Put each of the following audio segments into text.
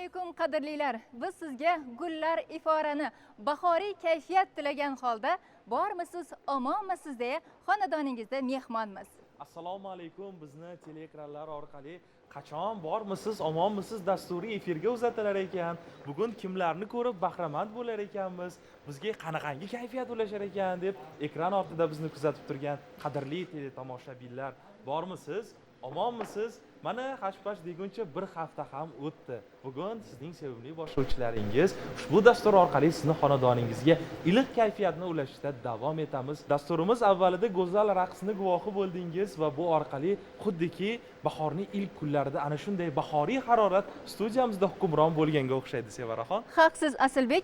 alaykum qadrlilar. Biz sizga gullar iforani, bahoriy kayfiyat tilagan holda bormisiz, omonmisiz deya xonadoningizda mehmonmiz. Assalomu alaykum. Bizni teleekranlar orqali qachon bormisiz, omonmisiz dasturiy efirga uzatilar ekan. Bugun kimlarni ko'rib bahramand bo'lar ekanmiz, bizga qanaqangi kayfiyat ulashar ekan deb ekran ortida bizni kuzatib turgan qadrli teletomoshabinlar bormisiz, omonmisiz? Mana hashpash deguncha bir hafta ham o'tdi. Bugun sizning sevimli boshlovchilaringiz ushbu dastur orqali sizni xonadoningizga iliq kayfiyatni ulashishda davom etamiz. Dasturimiz avvalida go'zal raqsni guvohi bo'ldingiz va bu orqali xuddiki bahorning ilk kunlarida ana shunday bahoriy harorat studiyamizda hukmron bo'lganga o'xshaydi Sevaraxon. Haqsiz Asilbek.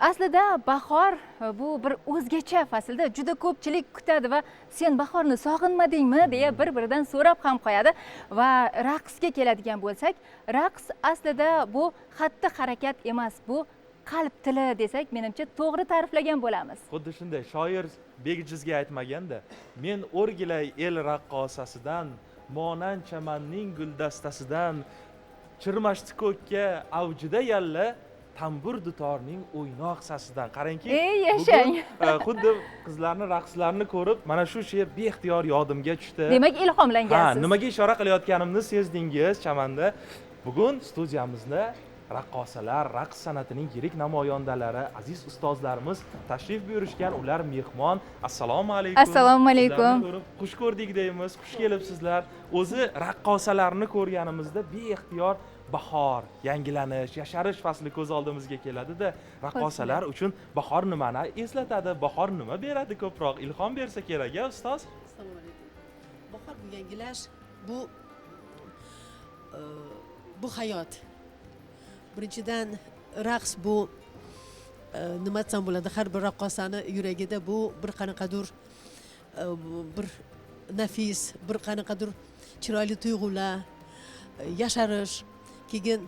Aslida bahor bu bir o'zgacha faslda juda ko'pchilik kutadi va sen bahorni sog'inmadingmi deya bir-biridan so'rab ham qo'yadi. Va raqsga keladigan bo'lsak, raqs aslida bu xatti harakat emas, bu qalb tili desak, menimcha to'g'ri ta'riflagan bo'lamiz. Xuddi shunday shoir begijizga aytmaganda, men o'rgilay el raqqosasidan, monand chamanning guldastasidan, chirmashdi ko'kka avjida yalla tambur dutorning o'ynoq sasidan. Qarangki, yashang. Xuddi qizlarni raqslarini ko'rib, mana shu she'r beixtiyor yodimga tushdi. Demak, ilhomlangansiz. Nimaga ishora qilayotganimni sezdingiz chamanda. Bugun studiyamizda raqqosalar, raqs san'atining yirik namoyandalari, aziz ustozlarimiz tashrif buyurishgan. Ular mehmon. Assalomu alaykum. Assalomu alaykum. Xush ko'rdik deymiz. Xush kelibsizlar. O'zi raqqosalarni ko'rganimizda beixtiyor bahor, yangilanish, yasharish fasli ko'z oldimizga keladi-da, raqqosalar uchun bahor nimani eslatadi, bahor nima beradi ko'proq? Ilhom bersa kerak-a, ustoz? Assalomu alaykum. Bahor bu yangilash, bu hayot. Birinchidan raqs bu nima desam bo'ladi, har bir raqqosani yuragida bu bir qanaqadir bir nafis, bir qanaqadir chiroyli tuyg'ular, yasharish, keyin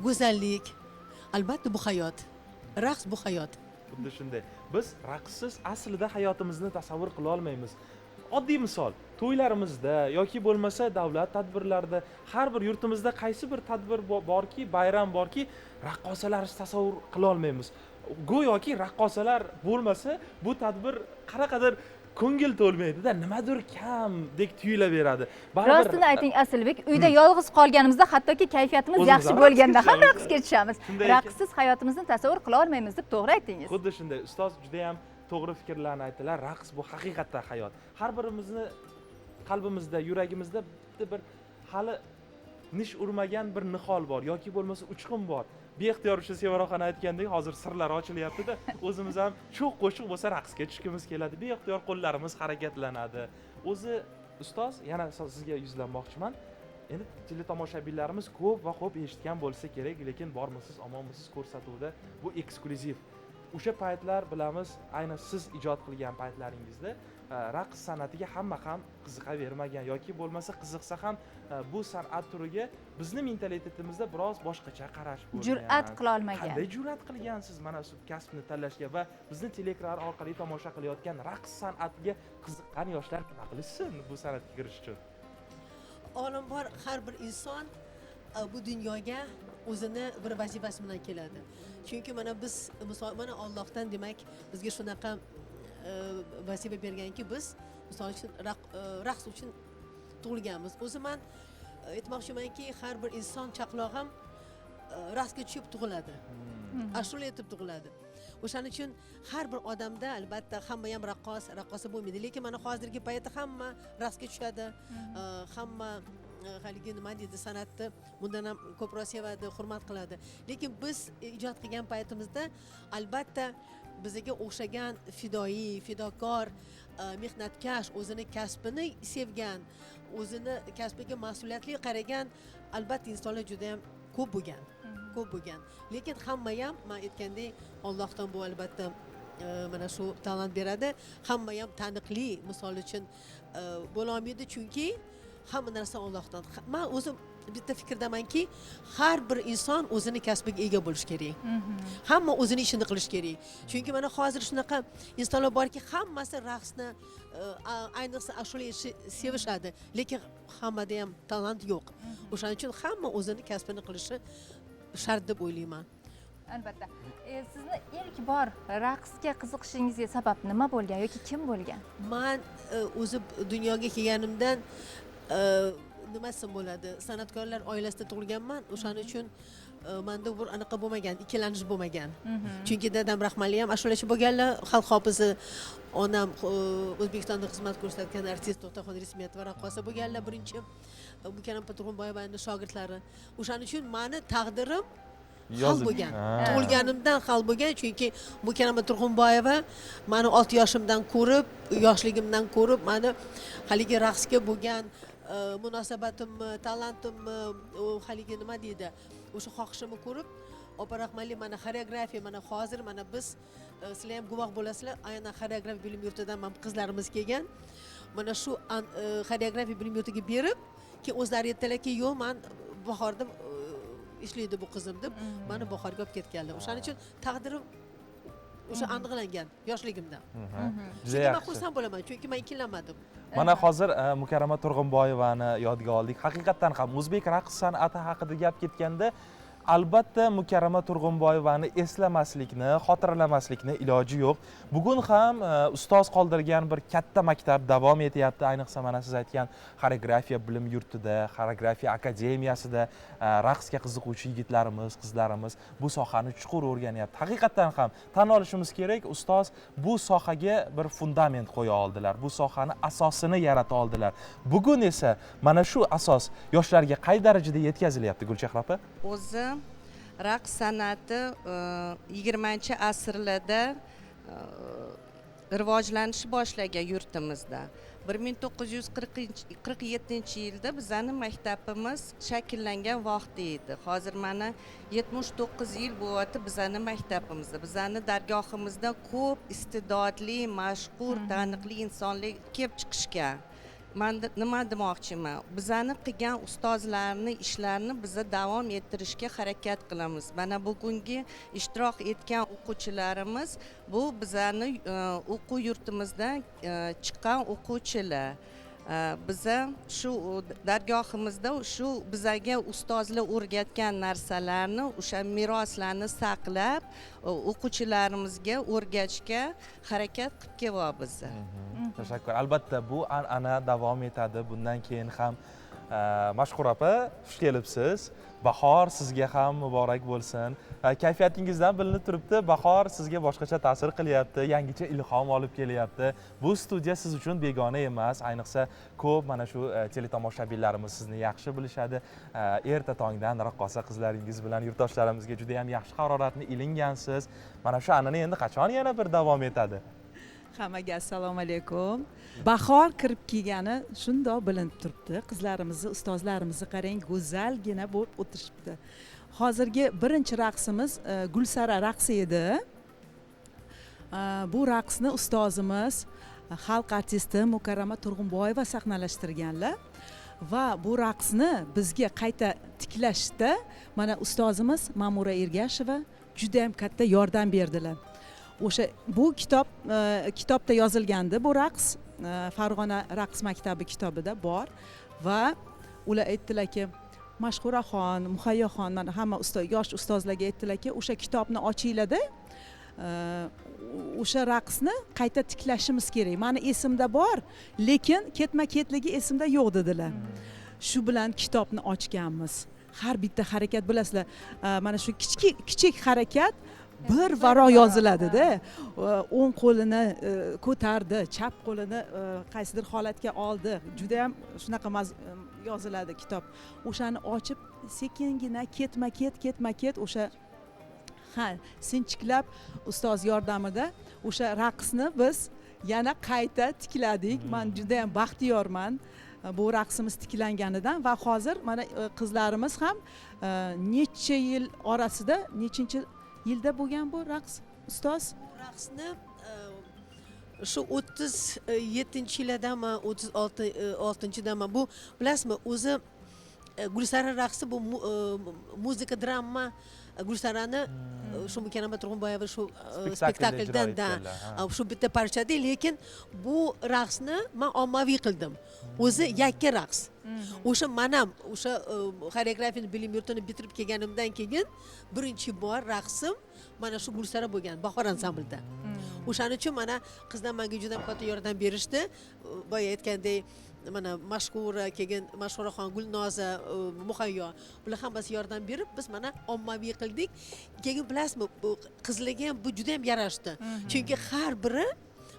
go'zallik, albatta bu hayot. Raqs bu hayot. Xuddi shunday. Biz raqssiz aslida hayotimizni tasavvur qila olmaymiz. Oddiy misol, to'ylarimizda yoki bo'lmasa davlat tadbirlarida, har bir yurtimizda qaysi bir tadbir borki, bayram borki, raqqosalarsiz tasavvur qila olmaymiz. Go'yoki raqqosalar bo'lmasa, bu tadbir qanaqadir ko'ngil to'lmaydi-da, nimadir kamdek tuyulaveradi. Rostini ayting Asilbek, uyda yolg'iz qolganimizda, hattoki kayfiyatimiz yaxshi bo'lganda ham raqsga tushamiz. Raqssiz hayotimizni tasavvur qila olmaymiz deb to'g'ri aytdingiz. Xuddi shunday. Ustoz juda ham to'g'ri fikrlarni aytdilar. Raqs bu haqiqatda hayot. Har birimizni qalbimizda, yuragimizda bir hali nish urmagan bir nihol bor yoki bo'lmasa uchqun bor. Beixtiyor o'sha Sevaraxon aytgandek, hozir sirlar ochilyapti-da, o'zimiz ham cho'q qo'shiq bo'lsa raqsga tushgimiz keladi. Beixtiyor qo'llarimiz harakatlanadi. O'zi ustoz, yana sizga yuzlanmoqchiman. Endi teletomoshabinlarimiz ko'p va ko'p eshitgan bo'lsa kerak, lekin bormisiz, omonmisiz ko'rsatuvda bu eksklyuziv. O'sha paytlar bilamiz, ayni siz ijod qilgan paytlaringizda raqs san'atiga hamma ham qiziqavermagan yoki bo'lmasa qiziqsa ham bu san'at turiga bizni mentalitetimizda biroz boshqacha qarash bo'lgan. Jur'at qila olmagan. Qanday jur'at qilgansiz mana shu kasbni tanlashga va bizni teleekran orqali tomosha qilayotgan raqs san'atiga qiziqqan yoshlar nima qilishsin bu san'atga kirish uchun? Olimlar har bir inson bu dunyoga o'zini bir vazifasi bilan keladi. Chunki mana biz misol mana Allohdan demak bizga shunaqa vazifa berganki, biz misol uchun raqs uchun tug'ilganmiz. O'zi men aytmoqchimanki, har bir inson chaqaloq ham raqsga tushib tug'iladi. Ashula aytib tug'iladi. O'shaning uchun har bir odamda albatta hamma ham raqqosa bo'lmaydi, lekin mana hozirgi paytda hamma raqsga tushadi. Hamma haligi nima deydi, san'atni bundan ham ko'proq sevadi, hurmat qiladi. Lekin biz ijod qilgan paytimizda albatta bizga o'xshagan fidokor, mehnatkash, o'zini kasbini sevgan, o'zini kasbiga mas'uliyatli qaragan albatta insonlar juda ham ko'p bo'lgan. Lekin hamma ham men aytgandek Allohdan bu albatta mana shu talant beradi. Hamma ham taniqli, misol uchun bo'la olmaydi, chunki hamma narsa Allohdan. Men o'zim bitta fikrdamanki, har bir inson o'zini kasbiga ega bo'lish kerak. Hamma o'zini ishini qilish kerak. Chunki mana hozir shunaqa insonlar borki, hammasi raqsni, ayniqsa ashula sevishadi, lekin hammada ham talant yo'q. O'shaning uchun hamma o'zini kasbini qilishi shart deb o'ylayman. Albatta. Sizni ilk bor raqsga qiziqishingizga sabab nima bo'lgan yoki kim bo'lgan? Man o'zi dunyoga kelganimdan nima desam bo'ladi, san'atkorlar oilasida tug'ilganman. O'shaning uchun menda bir anaqa bo'lmagan, ikkilanish bo'lmagan. Chunki dadam rahmatli ham ashulachi bo'lganlar, xalq hofizi, onam O'zbekistonda xizmat ko'rsatgan artist To'xtaxon Rismetova raqqosa bo'lganlar birinchi. Mukarram Turg'unboyevaning shogirdlari. O'shaning uchun meni taqdirim hal bo'lgan. Tug'ilganimdan hal bo'lgan, chunki Mukarram Turg'unboyeva meni 6 yoshimdan ko'rib, yoshligimdan ko'rib, meni haligi raqsga bo'lgan munosabatimni, talentimni, haligi nima deydi, o'sha xohishimni ko'rib, opa rahmatli mana xoreografiya, mana hozir mana biz sizlar ham guvoh bo'lasizlar, aynan xoreografiya bilim yurtidan ham qizlarimiz kelgan. Mana shu xoreografiya bilim yurtiga berib, keyin o'zlari aytdilarki, "Yo'q, men bahorda ishlaydi bu qizim" deb, meni bahorga olib ketganlar. O'shaning uchun taqdirim o'sha aniqlangan yoshligimdan. Juda yaxshi. Men xursand bo'laman, chunki men ikkilanmadim. Mana hozir Mukarrama Turg'unboyevani yodga oldik. Haqiqatan ham o'zbek raqs san'ati haqida gap ketganda albatta Mukarrama Turg'unboyevani eslamaslikni, xotirlamaslikni iloji yo'q. Bugun ham ustoz qoldirgan bir katta maktab davom etyapti. Ayniqsa mana siz aytgan xoreografiya bilim yurtida, xoreografiya akademiyasida raqsga qiziquvchi yigitlarimiz, qizlarimiz bu sohani chuqur o'rganyapti. Haqiqatan ham tan olishimiz kerak, ustoz bu sohaga bir fundament qo'ya oldilar. Bu sohani asosini yarata oldilar. Bugun esa mana shu asos yoshlarga qay darajada yetkazilyapti, Gulchehra opa? O'zi raqs san'ati 20-asrlarda rivojlanish boshlagan yurtimizda. 1947-yilda bizning maktabimiz shakllangan vaqt edi. Hozir mana 79 yil bo'lyapti bizning maktabimizda. Bizning dargohimizda ko'p iste'dodli, mashhur, taniqli insonlar kelib chiqishgan. Men nima demoqchiman? Bizani qilgan ustozlarning ishlarini biz davom ettirishga harakat qilamiz. Mana bugungi ishtirok etgan o'quvchilarimiz bu bizani o'quv yurtimizdan chiqqan o'quvchilar. Biza shu dargohimizda shu bizaga ustozlar o'rgatgan narsalarni, o'sha meroslarni saqlab, o'quvchilarimizga o'rgatishga harakat qilib kelyapmiz. Tashakkur. Albatta bu an'ana davom etadi. Bundan keyin ham Mashhur opa, xush kelibsiz. Bahor sizga ham muborak bo'lsin. Kayfiyatingizdan bilinib turibdi, bahor sizga boshqacha ta'sir qilyapti, yangicha ilhom olib kelyapti. Bu studiya siz uchun begona emas, ayniqsa ko'p mana shu teletomoshabinlarimiz sizni yaxshi bilishadi. Erta tongdan raqqosa qizlaringiz bilan yurtdoshlarimizga juda ham yaxshi haroratni ilingansiz. Mana shu an'ana endi qachon yana bir davom etadi? Hammaga assalomu alaykum. Bahor kirib kelgani shundoq bilinib turibdi. Qizlarimizni, ustozlarimizni qarang, go'zalgina bo'lib o'tirishibdi. Hozirgi birinchi raqsimiz Gulsara raqsi edi. Bu raqsni ustozimiz xalq artisti Mukarrama Turg'unboyeva sahnalashtirganlar va bu raqsni bizga qayta tiklashda mana ustozimiz Ma'mura Ergasheva juda ham katta yordam berdilar. O'sha bu kitobda yozilgandi bu raqs, Farg'ona raqs maktabi kitobida bor va ular aytdilarki, Mashhuraxon, Muhayyoxon, mana hamma yosh ustozlarga aytdilarki, o'sha kitobni ochinglar-da, o'sha raqsni qayta tiklashimiz kerak. Meni esimda bor, lekin ketma-ketligi esimda yo'q dedilar. Shu bilan kitobni ochganmiz. Har bitta harakat bilasizlar, mana shu kichik harakat bir varo yoziladi-da. O'ng qo'lini ko'tardi, chap qo'lini qaysidir holatga oldi. Juda ham shunaqa yoziladi kitob. O'shani ochib, sekingina ketma-ket o'sha sinchiklab ustoz yordamida o'sha raqsni biz yana qayta tikladik. Men juda ham baxtiyorman bu raqsimiz tiklanganidan va hozir mana qizlarimiz ham necha yil orasida, nechinchi yilda bo'lgan bu raqs ustoz? Raqsni shu 37-yildaman, 36-yildaman. Bu bilasizmi, o'zi Gulsara raqsi bu muzika drama Gulsarani shu Mukarrama Turg'unboyeva shu spektakldan shu bitta parchada, lekin bu raqsni men ommaviy qildim. O'zi yakka raqs. O'sha men ham o'sha xoreografiyani bilim yurtini bitirib kelganimdan keyin birinchi bor raqsim mana shu Gulsara bo'lgan, Bahor ansamblida. O'shaning uchun mana qizlar menga juda katta yordam berishdi. Boya aytgandek, mana Mashhura, keyin Mashhuraxon, Gulnoza, Muhayyo, bular hammasi yordam berib, biz mana ommaviy qildik. Keyin bilasizmi, bu qizlarga ham bu juda ham yarashdi. Chunki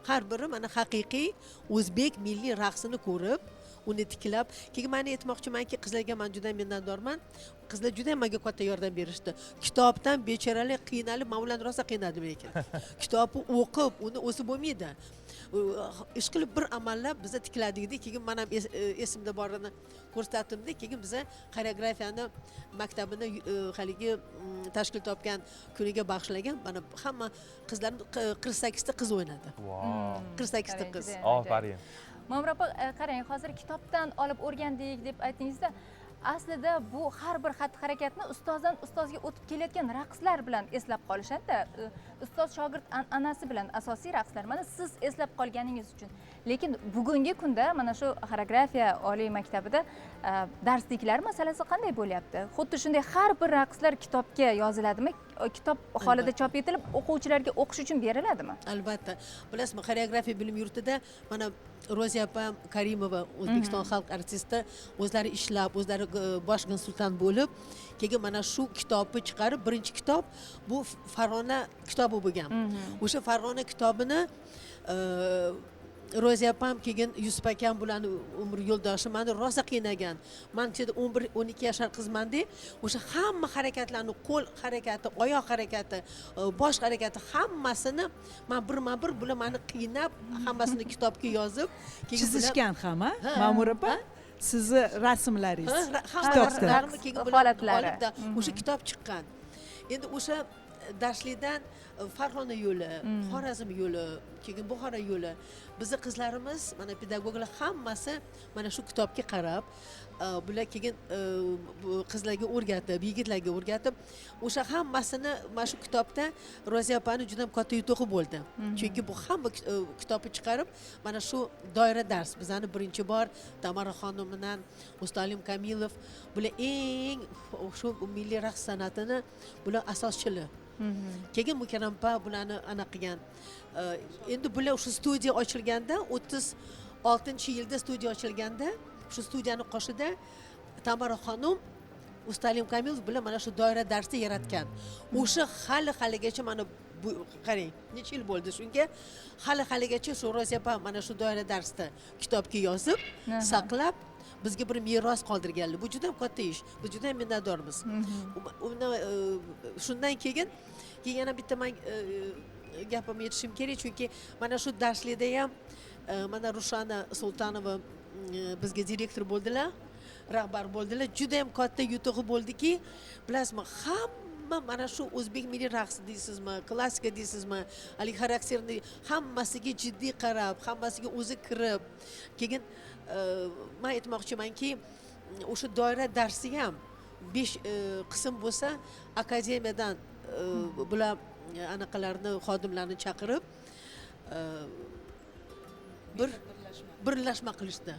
har biri mana haqiqiy o'zbek milliy raqsini ko'rib, uni tiklab, keyin men aytmoqchimanki, qizlarga men juda minnatdorman. Qizlar juda menga katta yordam berishdi. Kitobdan bechoralik qiynalib, men ularni rosa qiynadim lekin. Kitobni o'qib, uni o'zi bo'lmaydi. Ish qilib bir amallab biza tikladikda, keyin men ham esimda borini ko'rsatdimda, keyin biza xoreografiyani maktabini haligi tashkil topgan kuniga bag'ishlagan. Mana hamma qizlar 48 ta qiz o'ynadi. Wow. 48 ta qiz. Ofarin. Ma'mur opa, qarang, hozir kitobdan olib o'rgandik deb aytdingizda, aslida bu har bir xatti harakatni ustozdan ustozga o'tib kelayotgan raqslar bilan eslab qolishadi. Ustoz shogird an'anasi bilan asosiy raqslar mana siz eslab qolganingiz uchun. Lekin bugungi kunda mana shu xoreografiya oliy maktabida darsliklar masalasi qanday bo'lyapti? Xuddi shunday har bir raqslar kitobga yoziladimi? Kitob holida chop etilib o'quvchilarga o'qish uchun beriladimi? Albatta. Bilasizmi, xoreografiya bilim yurtida mana Roziya opam Karimova, O'zbekiston xalq artisti, o'zlari ishlab, o'zlari bosh konsultant bo'lib, keyin mana shu kitobni chiqarib, birinchi kitob bu Farg'ona kitobi bo'lgan. O'sha Farg'ona kitobini Roziya opam, keyin Yusuf akam bularni umr yo'ldoshi meni rosa qiynagan. Men ichida 11-12 yoshar qizmanda, o'sha hamma harakatlarni, qo'l harakati, oyoq harakati, bosh harakati hammasini men bir bular meni qiynab, hammasini kitobga yozib, keyin Chizishgan ham, Ma'mur opa? Sizni rasmlaringiz kitobda. Holatlari. O'sha kitob chiqqan. Endi o'sha darslikdan Farg'ona yo'li, Xorazm yo'li, keyin Buxoro yo'li. Bizning qizlarimiz, mana pedagoglar hammasi mana shu kitobga qarab, bular keyin qizlarga o'rgatib, yigitlarga o'rgatib, o'sha hammasini mana shu kitobda Roziya opani juda ham katta yutug'i bo'ldi. Chunki bu hamma kitobni chiqarib, mana shu doira dars bizani birinchi bor Tamara xonim bilan Ustalim Kamilov, bular eng shu milliy raqs san'atini bular asoschilar. Keyin Mukarram opa bularni anaqa qilgan. Endi bular shu studiya ochilganda 36-yilda studiya ochilganda, shu studiyani qoshida Tamara xonim, Ustalim Kamilov bular mana shu doira darsni yaratgan. O'sha haligacha mana bu qarang, necha yil bo'ldi shunga, haligacha shu Roziya opa mana shu doira darsda kitobga yozib, saqlab bizga bir meros qoldirganlar. Bu juda ham katta ish. Biz juda ham minnatdormiz. Shundan keyin yana bitta men gapimni yetishim kerak, chunki mana shu darslikda ham mana Rushana Sultanova bizga direktor bo'ldilar, rahbar bo'ldilar. Juda ham katta yutug'i bo'ldiki, bilasizmi, hamma mana shu o'zbek milliy raqsi deysizmi, klassika deysizmi, hali xarakterni hammasiga jiddiy qarab, hammasiga o'zi kirib, keyin men aytmoqchimanki, o'sha doira darsi ham 5 qism bo'lsa, akademiyadan bular anaqalarni, xodimlarni chaqirib bir birlashma qilishdi.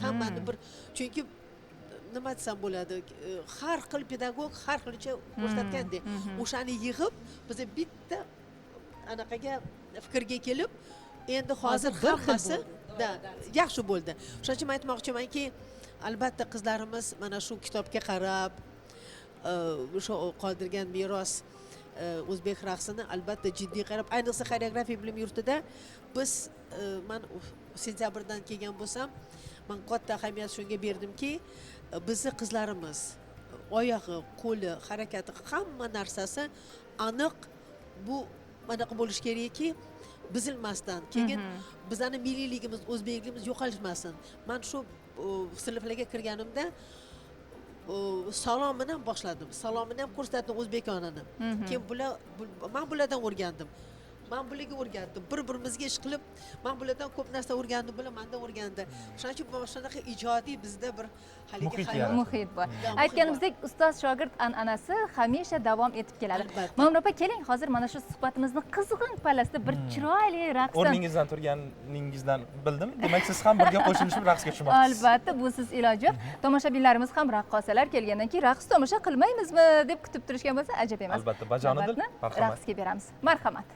Hammani bir, chunki nima desam bo'ladi, har xil pedagog har xilcha ko'rsatgandek, o'shani yig'ib biz bitta anaqaga fikrga kelib, endi hozir hammasi yaxshi bo'ldi. Shuning uchun aytmoqchimanki, albatta qizlarimiz mana shu kitobga qarab, o'sha qoldirgan meros o'zbek raqsini albatta jiddiy qarab, ayniqsa xoreografiya bilim yurtida biz, men sentyabrdan kelgan bo'lsam, men katta ahamiyat shunga berdimki, bizni qizlarimiz oyog'i, qo'li, harakati, hamma narsasi aniq bu anaqa bo'lish kerakki, buzilmasdan, keyin bizani milliyligimiz, o'zbekligimiz yo'qolmasin. Men shu sinflarga kirganimda salom bilan boshladim. Salomini ham ko'rsatdim o'zbekonani. Keyin men bulardan o'rgandim. man bularga o'rgandim bir-birimizga ish qilib man bulardan ko'p narsa o'rgandim bular mandan o'rgandi o'shaning uchun mana shunaqa ijodiy bizda bir haligi Muhit hayot yaratdi. muhit bor muhit aytganimizdek ustoz shogird an'anasi hamisha davom etib keladi Albatta. mamnun opa keling hozir mana shu suhbatimizni qizg'in pallasida bir chiroyli raqsdan O'rningizdan turganingizdan bildim. Demak, siz ham birga qo'shilishib raqsga tushmoqchisiz. albatta busiz iloji yo'q tomoshabinlarimiz ham raqqosalar kelgandan keyin raqs tomosha qilmaymizmi deb kutib turishgan bo'lsa ajab emas Albatta, bajonidil. Navbatni Marhamat. raqsga beramiz marhamat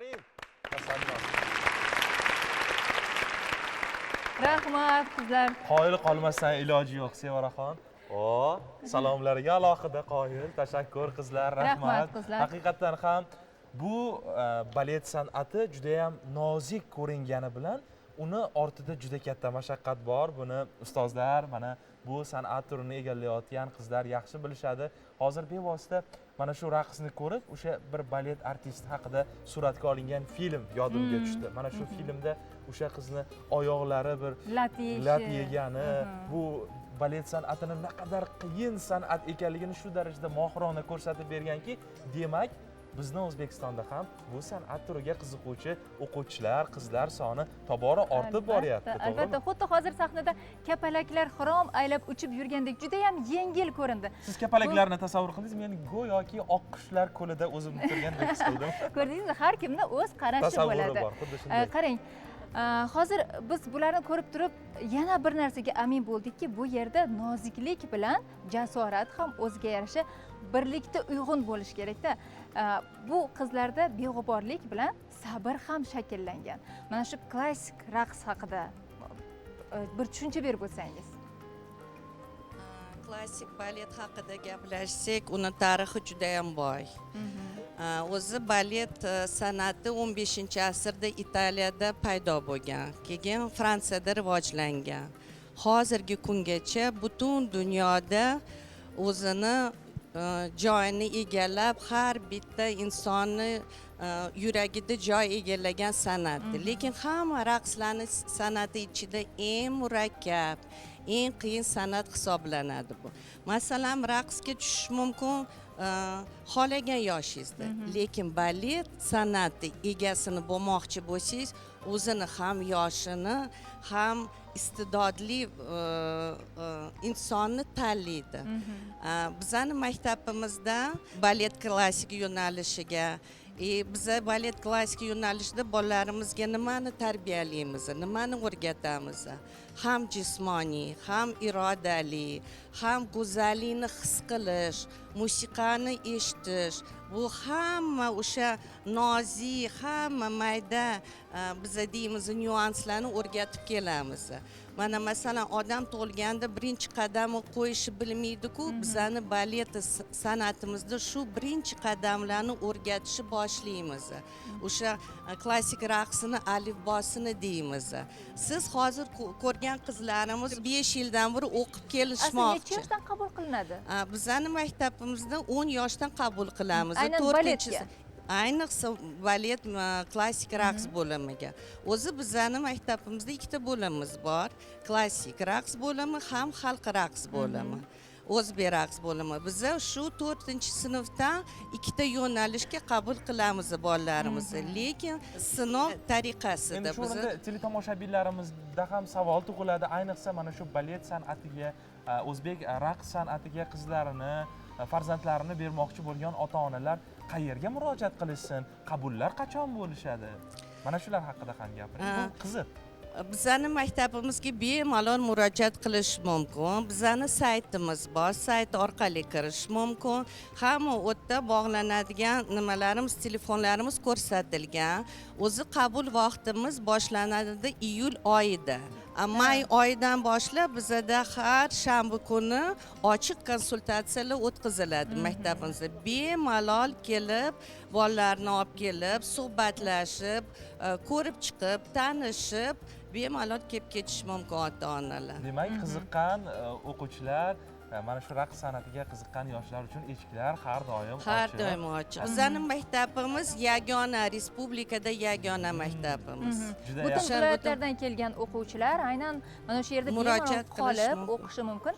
Farin. Tasanno. Rahmat qizlar. Qoyil qolmasdan iloji yo'q, Sevaraxon. Salomlarga alohida qoyil. Tashakkur qizlar, rahmat. Qizlar. Haqiqatan ham bu balet san'ati juda ham nozik ko'ringani bilan uni ortida juda katta mashaqqat bor. Buni ustozlar, mana bu san'at turini egallayotgan qizlar yaxshi bilishadi. Hozir bevosita mana shu raqsni ko'rib, o'sha bir balet artisti haqida suratga olingan film yodimga tushdi. Mana shu filmda o'sha qizni oyoqlari bir lat yegani, bu balet san'atini naqadar qiyin san'at ekanligini shu darajada mohirona ko'rsatib berganki, demak bizni O'zbekistonda ham bu san'at turiga qiziquvchi o'quvchilar, qizlar soni tobora ortib boryapti, to'g'rimi? Albatta, xuddi hozir sahnada kapalaklar xirom aylab uchib yurgandek juda ham yengil ko'rindi. Siz kapalaklarni tasavvur qildingizmi? Men go'yoki oqqushlar ko'lida o'zim turgandek his qildim. Ko'rdingizmi? Har kimni o'z qarashi Tasavvuri bo'ladi. bor, xuddi shunday. Qarang, hozir biz bularni ko'rib turib yana bir narsaga amin bo'ldikki, bu yerda noziklik bilan jasorat ham o'ziga yarasha birlikda uyg'un bo'lish kerakda. Bu qizlarda beg'uborlik bilan sabr ham shakllangan. Mana shu klassik raqs haqida bir tushuncha berib o'tsangiz. Klassik balet haqida gaplashsak, uni tarixi juda ham boy. O'zi balet san'ati 15-asrda Italiyada paydo bo'lgan, keyin Fransiyada rivojlangan. Hozirgi kungacha butun dunyoda o'zini joyini egallab, har bitta insonni yuragida joy egallagan san'atdir. Lekin hamma raqslarning san'ati ichida eng murakkab, eng qiyin san'at hisoblanadi bu. Masalan, raqsga tushish mumkin xohlagan yoshingizda. Lekin balet san'ati egasini bo'lmoqchi bo'lsangiz, o'zini ham yoshini, ham iste'dodli insonni tanlaydi. Bizning maktabimizda balet klassik yo'nalishiga biza balet klassik yo'nalishida bolalarimizga nimani tarbiyalaymiz, nimani o'rgatamiz? Ham jismoniy, ham irodali, ham go'zallikni his qilish, musiqani eshitish, bu hamma o'sha nozik, hamma mayda biza deymiz nyuanslarni o'rgatib kelamiz. Mana masalan, odam tug'ilganda birinchi qadamni qo'yishi bilmaydi-ku, bizani balet san'atimizda shu birinchi qadamlarni o'rgatishni boshlaymiz. O'sha klassik raqsini alifbosini deymiz. Siz hozir ko'rgan qizlarimiz 5 yildan beri o'qib kelishmoqchi. Necha yoshdan qabul qilinadi? Bizani maktabimizda 10 yoshdan qabul qilamiz. Aynan 4-chi ayniqsa balet klassik raqs bo'limiga. O'zi bizani maktabimizda ikkita bo'limimiz bor. Klassik raqs bo'limi ham xalq raqs bo'limi. O'zbek raqs bo'limi. Biz shu 4-sinfdan ikkita yo'nalishga qabul qilamiz bolalarimizni. Lekin sinov tariqasida Endi shu o'rinda teletomoshabinlarimizda ham savol tug'iladi. Ayniqsa mana shu balet san'atiga, o'zbek raqs san'atiga qizlarini, farzandlarini bermoqchi bo'lgan ota-onalar qayerga murojaat qilishsin? Qabullar qachon bo'lishadi? Mana shular haqida ham gapiring. Bu qiziq. Bizani maktabimizga bemalol murojaat qilish mumkin. Bizani saytimiz bor, sayt orqali kirish mumkin. Hamma u yerda bog'lanadigan nimalarimiz, telefonlarimiz ko'rsatilgan. O'zi qabul vaqtimiz boshlanadi iyul oyida. May oyidan boshlab bizada har shanba kuni ochiq konsultatsiyalar o'tkaziladi maktabimizda. Bemalol kelib, bolalarni olib kelib, suhbatlashib, ko'rib chiqib, tanishib, bemalol kelib ketish mumkin ota-onalar. Demak, qiziqqan o'quvchilar, mana shu raqs san'atiga qiziqqan yoshlar uchun eshiklar har doim ochiq. Har doim ochiq. Bizning maktabimiz yagona, respublikada yagona maktabimiz. Butun viloyatlardan kelgan o'quvchilar aynan mana shu yerda murojaat qolib o'qishi mumkin.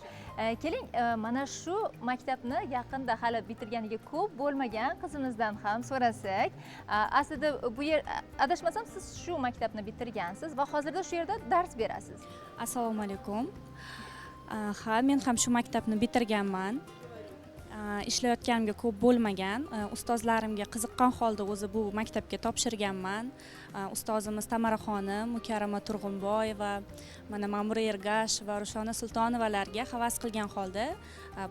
Keling, mana shu maktabni yaqinda hali bitirganiga ko'p bo'lmagan qizimizdan ham so'rasak. Aslida bu yer, adashmasam, siz shu maktabni bitirgansiz va hozirda shu yerda dars berasiz. Assalomu alaykum. Ha, men ham shu maktabni bitirganman. ishlayotganimga ko'p bo'lmagan, ustozlarimga qiziqqan holda o'zi bu maktabga topshirganman. Ustozimiz Tamaraxonim, Mukarrama Turg'unboyeva, mana Ma'mura Ergash va Rushona Sultonovalarga havas qilgan holda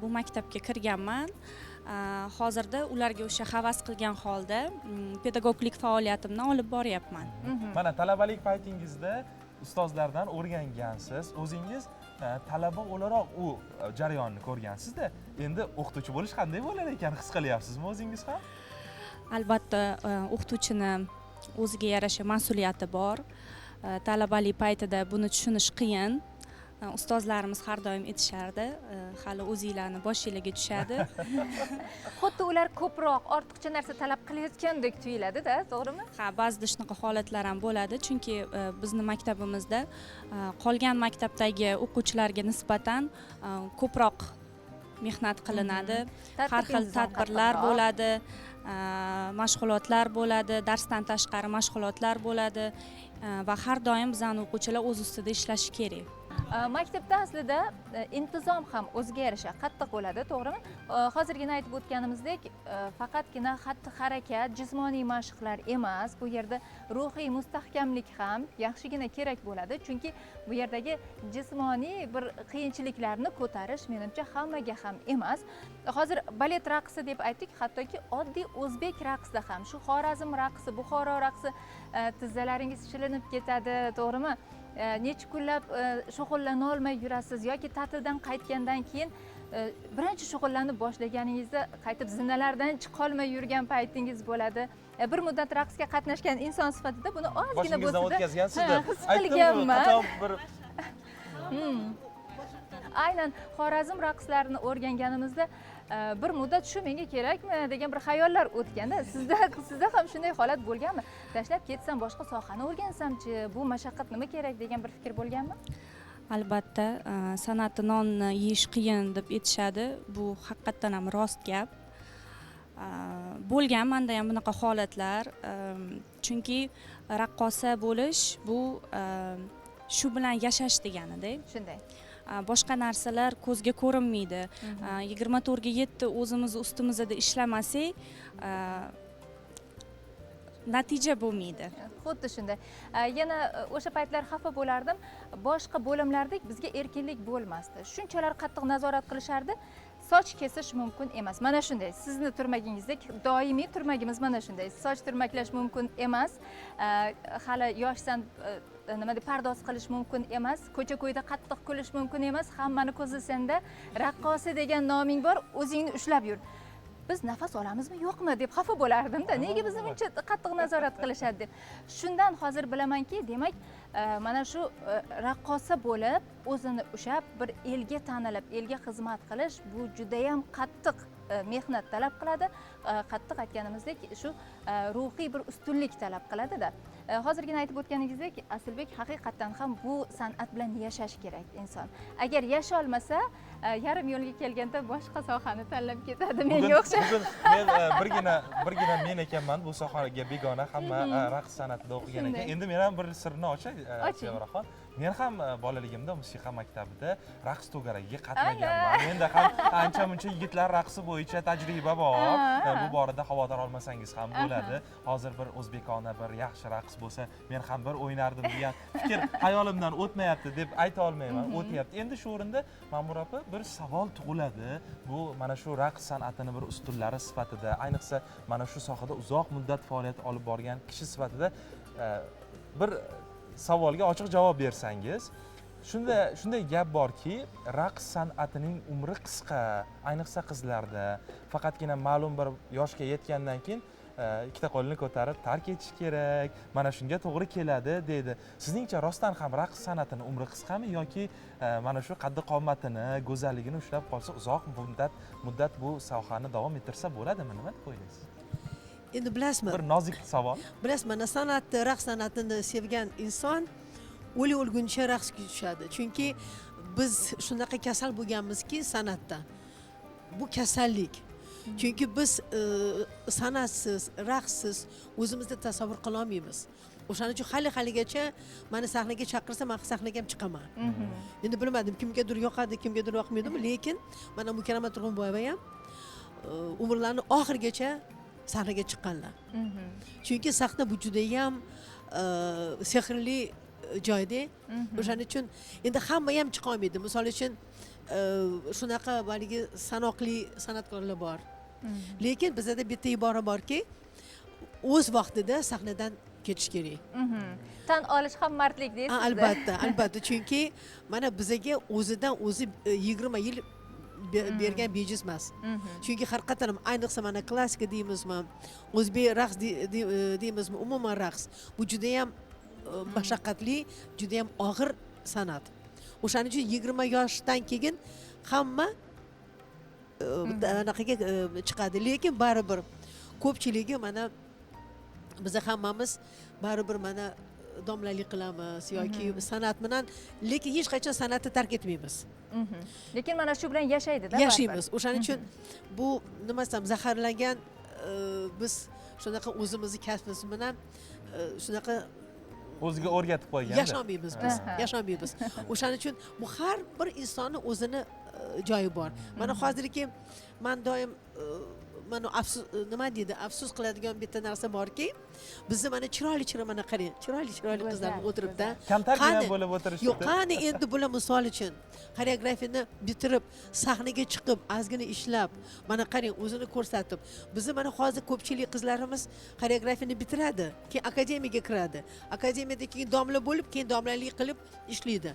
bu maktabga kirganman. Hozirda ularga o'sha havas qilgan holda pedagoglik faoliyatimni olib boryapman. Mana talabalik paytingizda ustozlardan o'rgangansiz, o'zingiz talaba o'laroq u jarayonni ko'rgansiz-da. Endi o'qituvchi bo'lish qanday bo'lar ekan, his qilyapsizmi o'zingiz ham? Albatta, o'qituvchini o'ziga yarasha mas'uliyati bor. Talabalik paytida buni tushunish qiyin. Ustozlarimiz har doim aytishardi, hali o'zinglarni boshinglarga tushadi. Xuddi ular ko'proq ortiqcha narsa talab qilayotgandek tuyuladi-da, to'g'rimi? Ha, ba'zida shunaqa holatlar ham bo'ladi, chunki bizni maktabimizda qolgan maktabdagi o'quvchilarga nisbatan ko'proq mehnat qilinadi. Har xil tadbirlar bo'ladi, mashg'ulotlar bo'ladi, darsdan tashqari mashg'ulotlar bo'ladi va har doim bizning o'quvchilar o'z ustida ishlashi kerak. Maktabda aslida intizom ham o'ziga yarasha qattiq bo'ladi, to'g'rimi? Hozirgina aytib o'tganimizdek, faqatgina xatti-harakat, jismoniy mashqlar emas, bu yerda ruhiy mustahkamlik ham yaxshigina kerak bo'ladi, chunki bu yerdagi jismoniy bir qiyinchiliklarni ko'tarish menimcha hammaga ham emas. Hozir balet raqsi deb aytdik, hattoki oddiy o'zbek raqsida ham, shu Xorazm raqsi, Buxoro raqsi tizzalaringiz shilinib ketadi, to'g'rimi? Necha kunlab shug'ullana olmay yurasiz yoki ta'tildan qaytgandan keyin birinchi shug'ullanib boshlaganingizda qaytib zinalardan chiqolmay yurgan paytingiz bo'ladi. Bir muddat raqsga qatnashgan inson sifatida buni ozgina bo'lsa-da o'tkazgansizda. his qilganman. Bir Aynan Xorazm raqslarini o'rganganimizda bir muddat shu menga kerakmi degan bir xayollar o'tganda, sizda ham shunday holat bo'lganmi? Tashlab ketsam, boshqa sohani o'rgansamchi, bu mashaqqat nima kerak degan bir fikr bo'lganmi? Albatta, san'ati nonni yeyish qiyin deb aytishadi. Bu haqiqatdan ham rost gap. Bo'lgan menda ham bunaqa holatlar, chunki raqqosa bo'lish bu shu bilan yashash degani-da. Shunday. Boshqa narsalar ko'zga ko'rinmaydi. 24 ga 7 o'zimiz ustimizda ishlamasak, natija bo'lmaydi. Xuddi shunday. Yana o'sha paytlar xafa bo'lardim. Boshqa bo'limlardek bizga erkinlik bo'lmasdi. Shunchalar qattiq nazorat qilishardi. Soch kesish mumkin emas. Mana shunday. Sizni turmagingizdek doimiy turmagimiz mana shunday. Soch turmaklash mumkin emas. Hali yoshsan nima deb pardoz qilish mumkin emas. Ko'cha-ko'yda qattiq kulish mumkin emas. Hammani ko'zi senda. Raqqosa degan noming bor, o'zingni ushlab yur. Biz nafas olamizmi yo'qmi deb xafa bo'lardim-da. Nega bizni buncha qattiq nazorat qilishadi deb. Shundan hozir bilamanki, demak, mana shu raqqosa bo'lib, o'zini ushab, bir elga tanilib, elga xizmat qilish bu juda ham qattiq mehnat talab qiladi. Qattiq aytganimizdek, shu ruhiy bir ustunlik talab qiladi-da. Hozirgina aytib o'tganingizdek, Asilbek haqiqatan ham bu san'at bilan yashash kerak inson. Agar yasha olmasa, yarim yo'lga kelganda boshqa sohani tanlab ketadi. Menga o'xshab. Bugun men birgina men ekanman bu sohaga begona, hamma raqs san'atida o'qigan ekan. Endi men ham bir sirni ochay, Sevaraxon. Men ham bolaligimda musiqa maktabida raqs to'garagiga qatnaganman. Menda ham ancha-muncha yigitlar raqsi bo'yicha tajriba bor. Bu borada xavotir olmasangiz ham bo'ladi. Hozir bir o'zbekona bir yaxshi raqs bo'lsa, men ham bir o'ynardim degan fikr hayolimdan o'tmayapti deb ayta olmayman. O'tyapti. Endi shu o'rinda Ma'mura opa bir savol tug'iladi. Bu mana shu raqs san'atini bir ustunlari sifatida, ayniqsa mana shu sohada uzoq muddat faoliyat olib borgan kishi sifatida bir savolga ochiq javob bersangiz. Shunday gap borki, raqs san'atining umri qisqa, ayniqsa qizlarda. Faqatgina ma'lum bir yoshga yetgandan keyin ikkita qo'lini ko'tarib tark etish kerak, mana shunga to'g'ri keladi deydi. Sizningcha rostdan ham raqs san'atining umri qisqami yoki mana shu qaddi qomatini, go'zalligini ushlab qolsa uzoq muddat bu sohani davom ettirsa bo'ladimi? Nima deb o'ylaysiz? Endi bilasizmi? Bir nozik savol. Bilasizmi, mana san'atni, raqs san'atini sevgan inson o'lguncha raqsga tushadi. Chunki biz shunaqa kasal bo'lganmizki san'atda. Bu kasallik. Chunki biz san'atsiz, raqssiz o'zimizni tasavvur qila olmaymiz. O'shaning uchun hali-haligacha meni sahnaga chaqirsa, men sahnaga ham chiqaman. Endi bilmadim, kimgadir yoqadi, kimgadir yoqmaydimi, lekin mana Mukarrama Turg'unboyeva ham umrlarini oxirigacha sahnaga chiqqanlar. Chunki sahna bu judayam sehrli joyda. O'shaning uchun endi hamma ham chiqa olmaydi. Misol uchun shunaqa haligi sanoqli san'atkorlar bor. Lekin bizda bitta ibora borki, o'z vaqtida sahnadan ketish kerak. Tan olish ham mardlik deysiz. Albatta, chunki mana bizaga o'zidan o'zi 20 yil bergan bejiz emas. Chunki har qatlam ayniqsa mana klassika deymizmi, o'zbek raqs deymizmi, umuman raqs. Bu juda ham mashaqqatli, juda ham og'ir san'at. O'shaning uchun 20 yoshdan keyin hamma anaqaga chiqadi, lekin baribir ko'pchiligi mana biz hammamiz baribir mana domlalik qilamiz yoki san'at bilan, lekin hech qachon san'atni tark etmaymiz. Lekin mana shu bilan yashaydi-da. Yashaymiz. O'shaning uchun bu nima desam, zaharlangan biz shunaqa o'zimizni kasbimiz bilan shunaqa o'ziga o'rgatib qo'ygan. Yashamaymiz. O'shaning uchun bu har bir insonni o'zini joyi bor. Mana hozirgi men doim mana nima deydi, afsus qiladigan bitta narsa borki, bizni mana chiroyli mana qarang, chiroyli qizlar o'tiribdi. Kamtargina bo'lib o'tirishdi. Yo'q, qani endi bular misol uchun xoreografiyani bitirib, sahnaga chiqib, ozgina ishlab, mana qarang, o'zini ko'rsatib. Bizni mana hozir ko'pchilik qizlarimiz xoreografiyani bitiradi, keyin akademiyaga kiradi. Akademiyada keyin domla bo'lib, keyin domlalik qilib ishlaydi.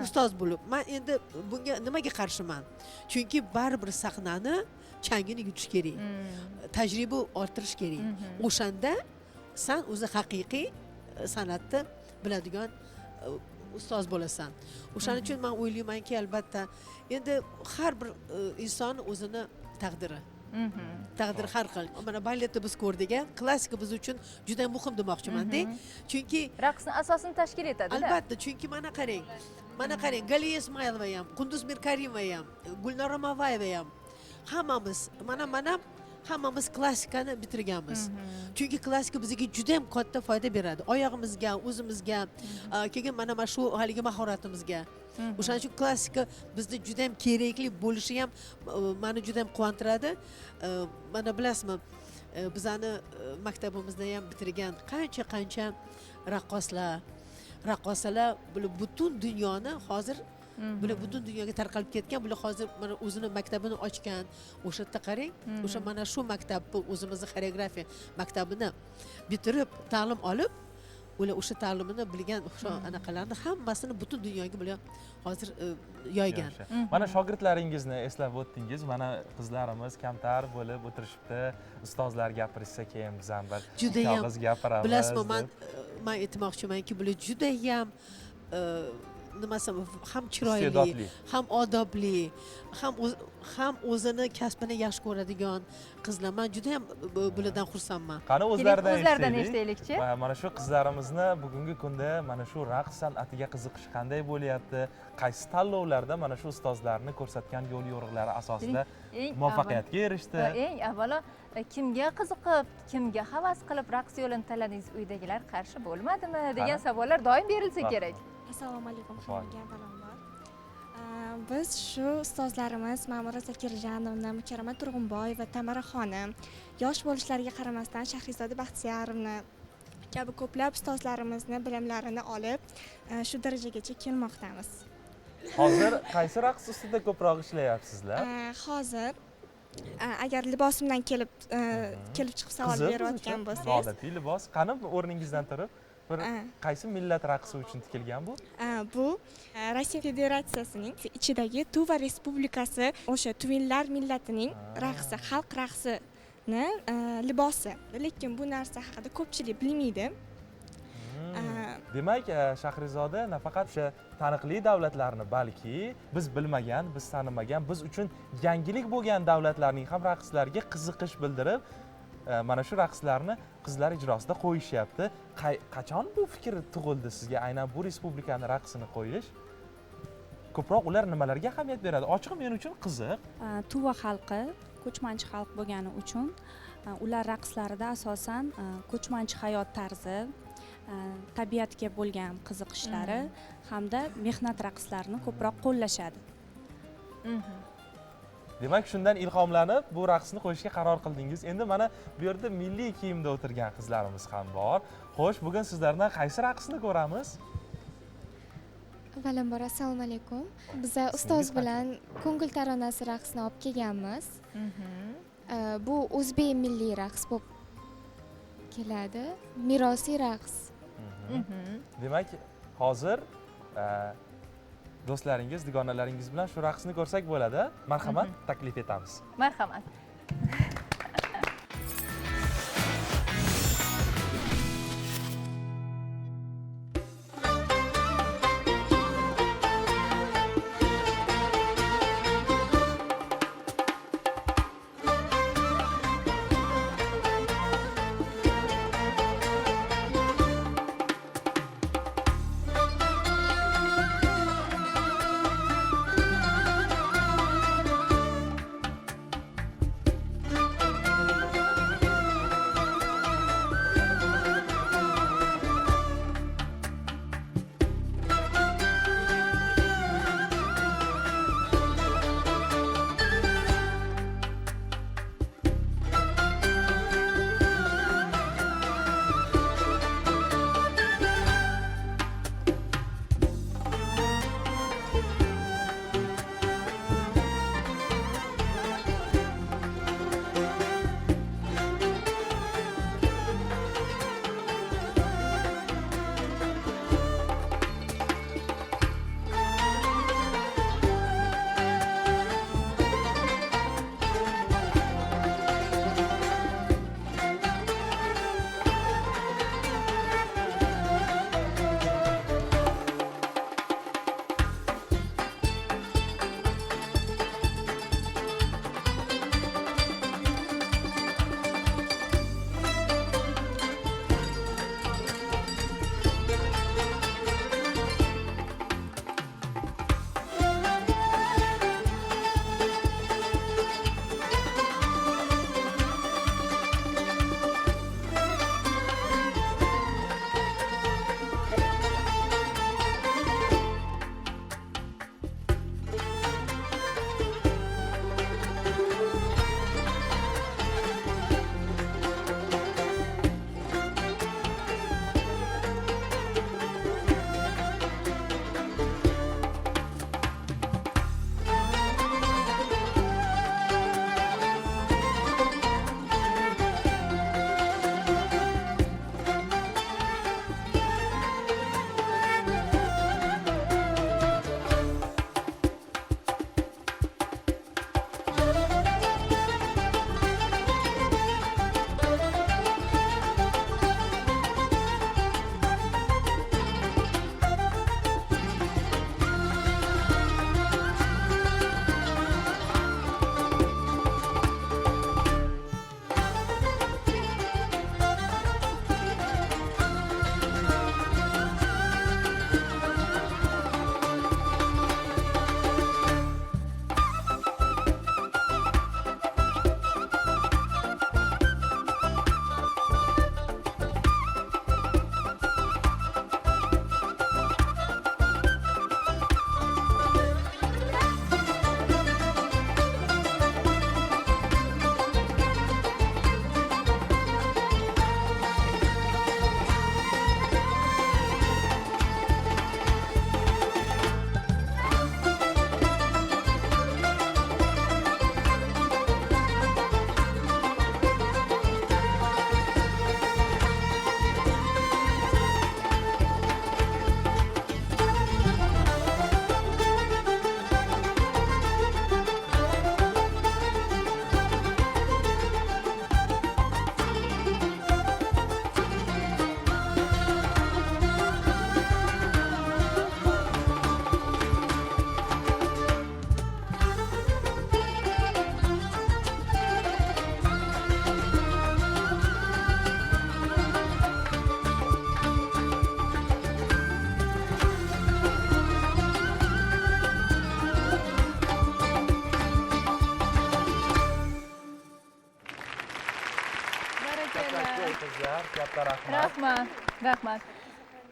Ustoz bo'lib. Men endi bunga nimaga qarshiman? Chunki baribir sahnani changini yutish kerak. Tajriba orttirish kerak. O'shanda sen o'zi haqiqiy san'atni biladigan ustoz bo'lasan. O'shaning uchun men o'ylaymanki, albatta, endi har bir inson o'zini taqdiri. Taqdir har xil. Mana balletni biz ko'rdik, klassika biz uchun juda muhim demoqchiman-da. Chunki raqsni asosini tashkil etadi-da. Albatta, chunki mana qarang. Galiya Ismoilova ham, Qunduz Mirkarimova ham, Gulnora Mavayeva ham hammamiz klassikani bitirganmiz. Chunki klassika bizga juda ham katta foyda beradi. Oyog'imizga, o'zimizga, keyin mana shu haligi mahoratimizga. O'shaning uchun klassika bizda juda ham kerakli bo'lishi ham meni juda ham quvontiradi. Mana bilasizmi, bizani maktabimizda ham bitirgan qancha raqqosalar butun dunyoni hozir bular butun dunyoga tarqalib ketgan. Bular hozir mana o'zini maktabini ochgan. O'sha yerda qarang, o'sha mana shu maktabni, o'zimizning xoreografiya maktabini bitirib, ta'lim olib, ular o'sha ta'limini bilgan o'sha anaqalarni hammasini butun dunyoga bular hozir yoygan. Mana shogirdlaringizni eslab o'tdingiz. Mana qizlarimiz kamtar bo'lib o'tirishibdi. Ustozlar gapirishsa keyin biz ham bir og'iz gapiramiz. Bilasizmi, men aytmoqchimanki, bular juda ham nimasam ham chiroyli, ham odobli, ham o'zini kasbini yaxshi ko'radigan qizlar. Men juda ham bulardan xursandman. Qani o'zlaridan eshitaylikchi. Mana shu qizlarimizni bugungi kunda mana shu raqs san'atiga qiziqish qanday bo'lyapti? Qaysi tanlovlarda mana shu ustozlarni ko'rsatgan yo'l yo'riqlari asosida muvaffaqiyatga erishdi? Eng avvalo kimga qiziqib, kimga havas qilib raqs yo'lini tanladingiz? Uydagilar qarshi bo'lmadimi degan savollar doim berilsa kerak. Assalomu alaykum hammaga avvalambor. Biz shu ustozlarimiz Ma'mura Zakirjanovna, Mukarrama Turg'unboyeva, Tamara xonim, yosh bo'lishlariga qaramasdan Shahrizoda Baxtiyorovna kabi ko'plab ustozlarimizni bilimlarini olib, shu darajagacha kelmoqdamiz. Hozir qaysi raqs ustida ko'proq ishlayapsizlar? Hozir agar libosimdan kelib chiqib savol berayotgan bo'lsangiz, odatiy libos. Qani o'rningizdan turib qaysi millat raqsi uchun tikilgan bu? Bu Rossiya Federatsiyasining ichidagi Tuva Respublikasi o'sha tuvinlar millatining raqsi, xalq raqsini libosi. Lekin bu narsa haqida ko'pchilik bilmaydi. Demak, Shahrizoda nafaqat o'sha taniqli davlatlarni, balki biz bilmagan, biz tanimagan, biz uchun yangilik bo'lgan davlatlarning ham raqslariga qiziqish bildirib, mana shu raqslarni qizlar ijrosida qo'yishyapti. Qachon bu fikr tug'ildi sizga aynan bu respublikani raqsini qo'yish? Ko'proq ular nimalarga ahamiyat beradi? Ochiq men uchun qiziq. Tuva xalqi ko'chmanchi xalq bo'lgani uchun ular raqslarida asosan ko'chmanchi hayot tarzi, tabiatga bo'lgan qiziqishlari hamda mehnat raqslarini ko'proq qo'llashadi. Demak, shundan ilhomlanib bu raqsni qo'yishga qaror qildingiz. Endi mana bu yerda milliy kiyimda o'tirgan qizlarimiz ham bor. Xo'sh, bugun sizlardan qaysi raqsni ko'ramiz? Avvalambor assalomu alaykum. Biza ustoz bilan ko'ngil taronasi raqsini olib kelganmiz. Bu o'zbek milliy raqs bo'lib keladi. Mirosiy raqs. Demak, hozir do'stlaringiz, dugonalaringiz bilan shu raqsni ko'rsak bo'ladi. Marhamat, taklif etamiz. Marhamat. Qizlar, katta rahmat. Rahmat, rahmat.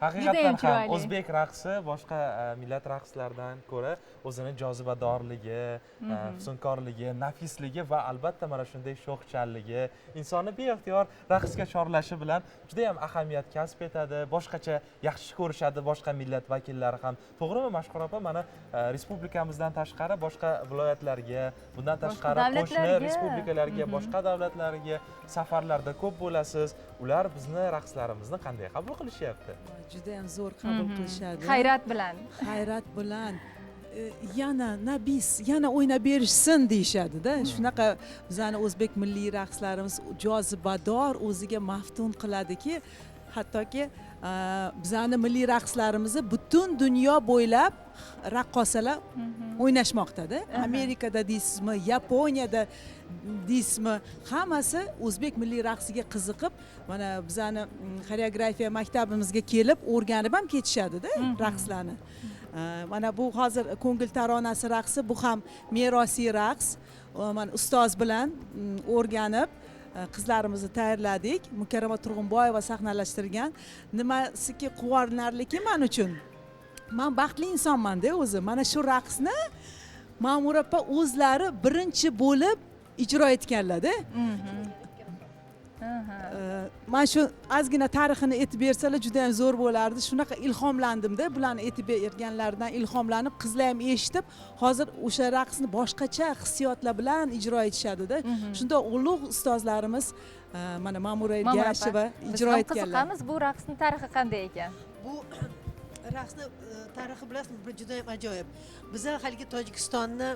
haqiqatdan ham chiroyli. o'zbek raqsi boshqa millat raqslaridan ko'ra o'zini jozibadorligi, husnkorligi, nafisligi va albatta mana shunday sho'xchanligi insonni beixtiyor raqsga chorlashi bilan juda ham ahamiyat kasb etadi, boshqacha yaxshi ko'rishadi boshqa millat vakillari ham. To'g'rimi Mashhur opa? Mana respublikamizdan tashqari boshqa viloyatlarga, bundan tashqari qo'shni davlatlarga. respublikalarga, boshqa davlatlarga safarlarda ko'p bo'lasiz. Ular bizni raqslarimizni qanday qabul qilishyapti? Juda ham zo'r qabul qilishadi. Hayrat bilan. Hayrat bilan yana nabis, yana o'ynab berishsin deyishadi-da. Shunaqa bizani o'zbek milliy raqslarimiz jozibador, o'ziga maftun qiladiki, hattoki bizani milliy raqslarimizni butun dunyo bo'ylab raqqosalar o'ynashmoqda-da. Amerikada deysizmi, Yaponiyada deysizmi, hammasi o'zbek milliy raqsiga qiziqib, mana bizani xoreografiya maktabimizga kelib o'rganib ham ketishadi-da raqslarni. Mana bu hozir ko'ngil taronasi raqsi, bu ham merosiy raqs. Mana ustoz bilan o'rganib qizlarimizni tayyorladik. Mukarrama Turg'unboyeva sahnalashtirgan. Nimasiki quvonarliki men uchun. Men baxtli insonman-da o'zi. Mana shu raqsni Ma'mur opa o'zlari birinchi bo'lib ijro etganlar-da. Mana shu ozgina tarixini aytib bersalar juda ham zo'r bo'lardi. Shunaqa ilhomlandim-da, bularni aytib berganlaridan ilhomlanib, qizlar ham eshitib, hozir o'sha raqsni boshqacha hissiyotlar bilan ijro etishadi-da. Shunda ulug' ustozlarimiz mana Ma'mura Ergasheva ijro etganlar. Qiziqamiz, bu raqsning tarixi qanday ekan? Bu raqsni tarixi bilasizmi, bir juda ham ajoyib. Biz haligi Tojikistonni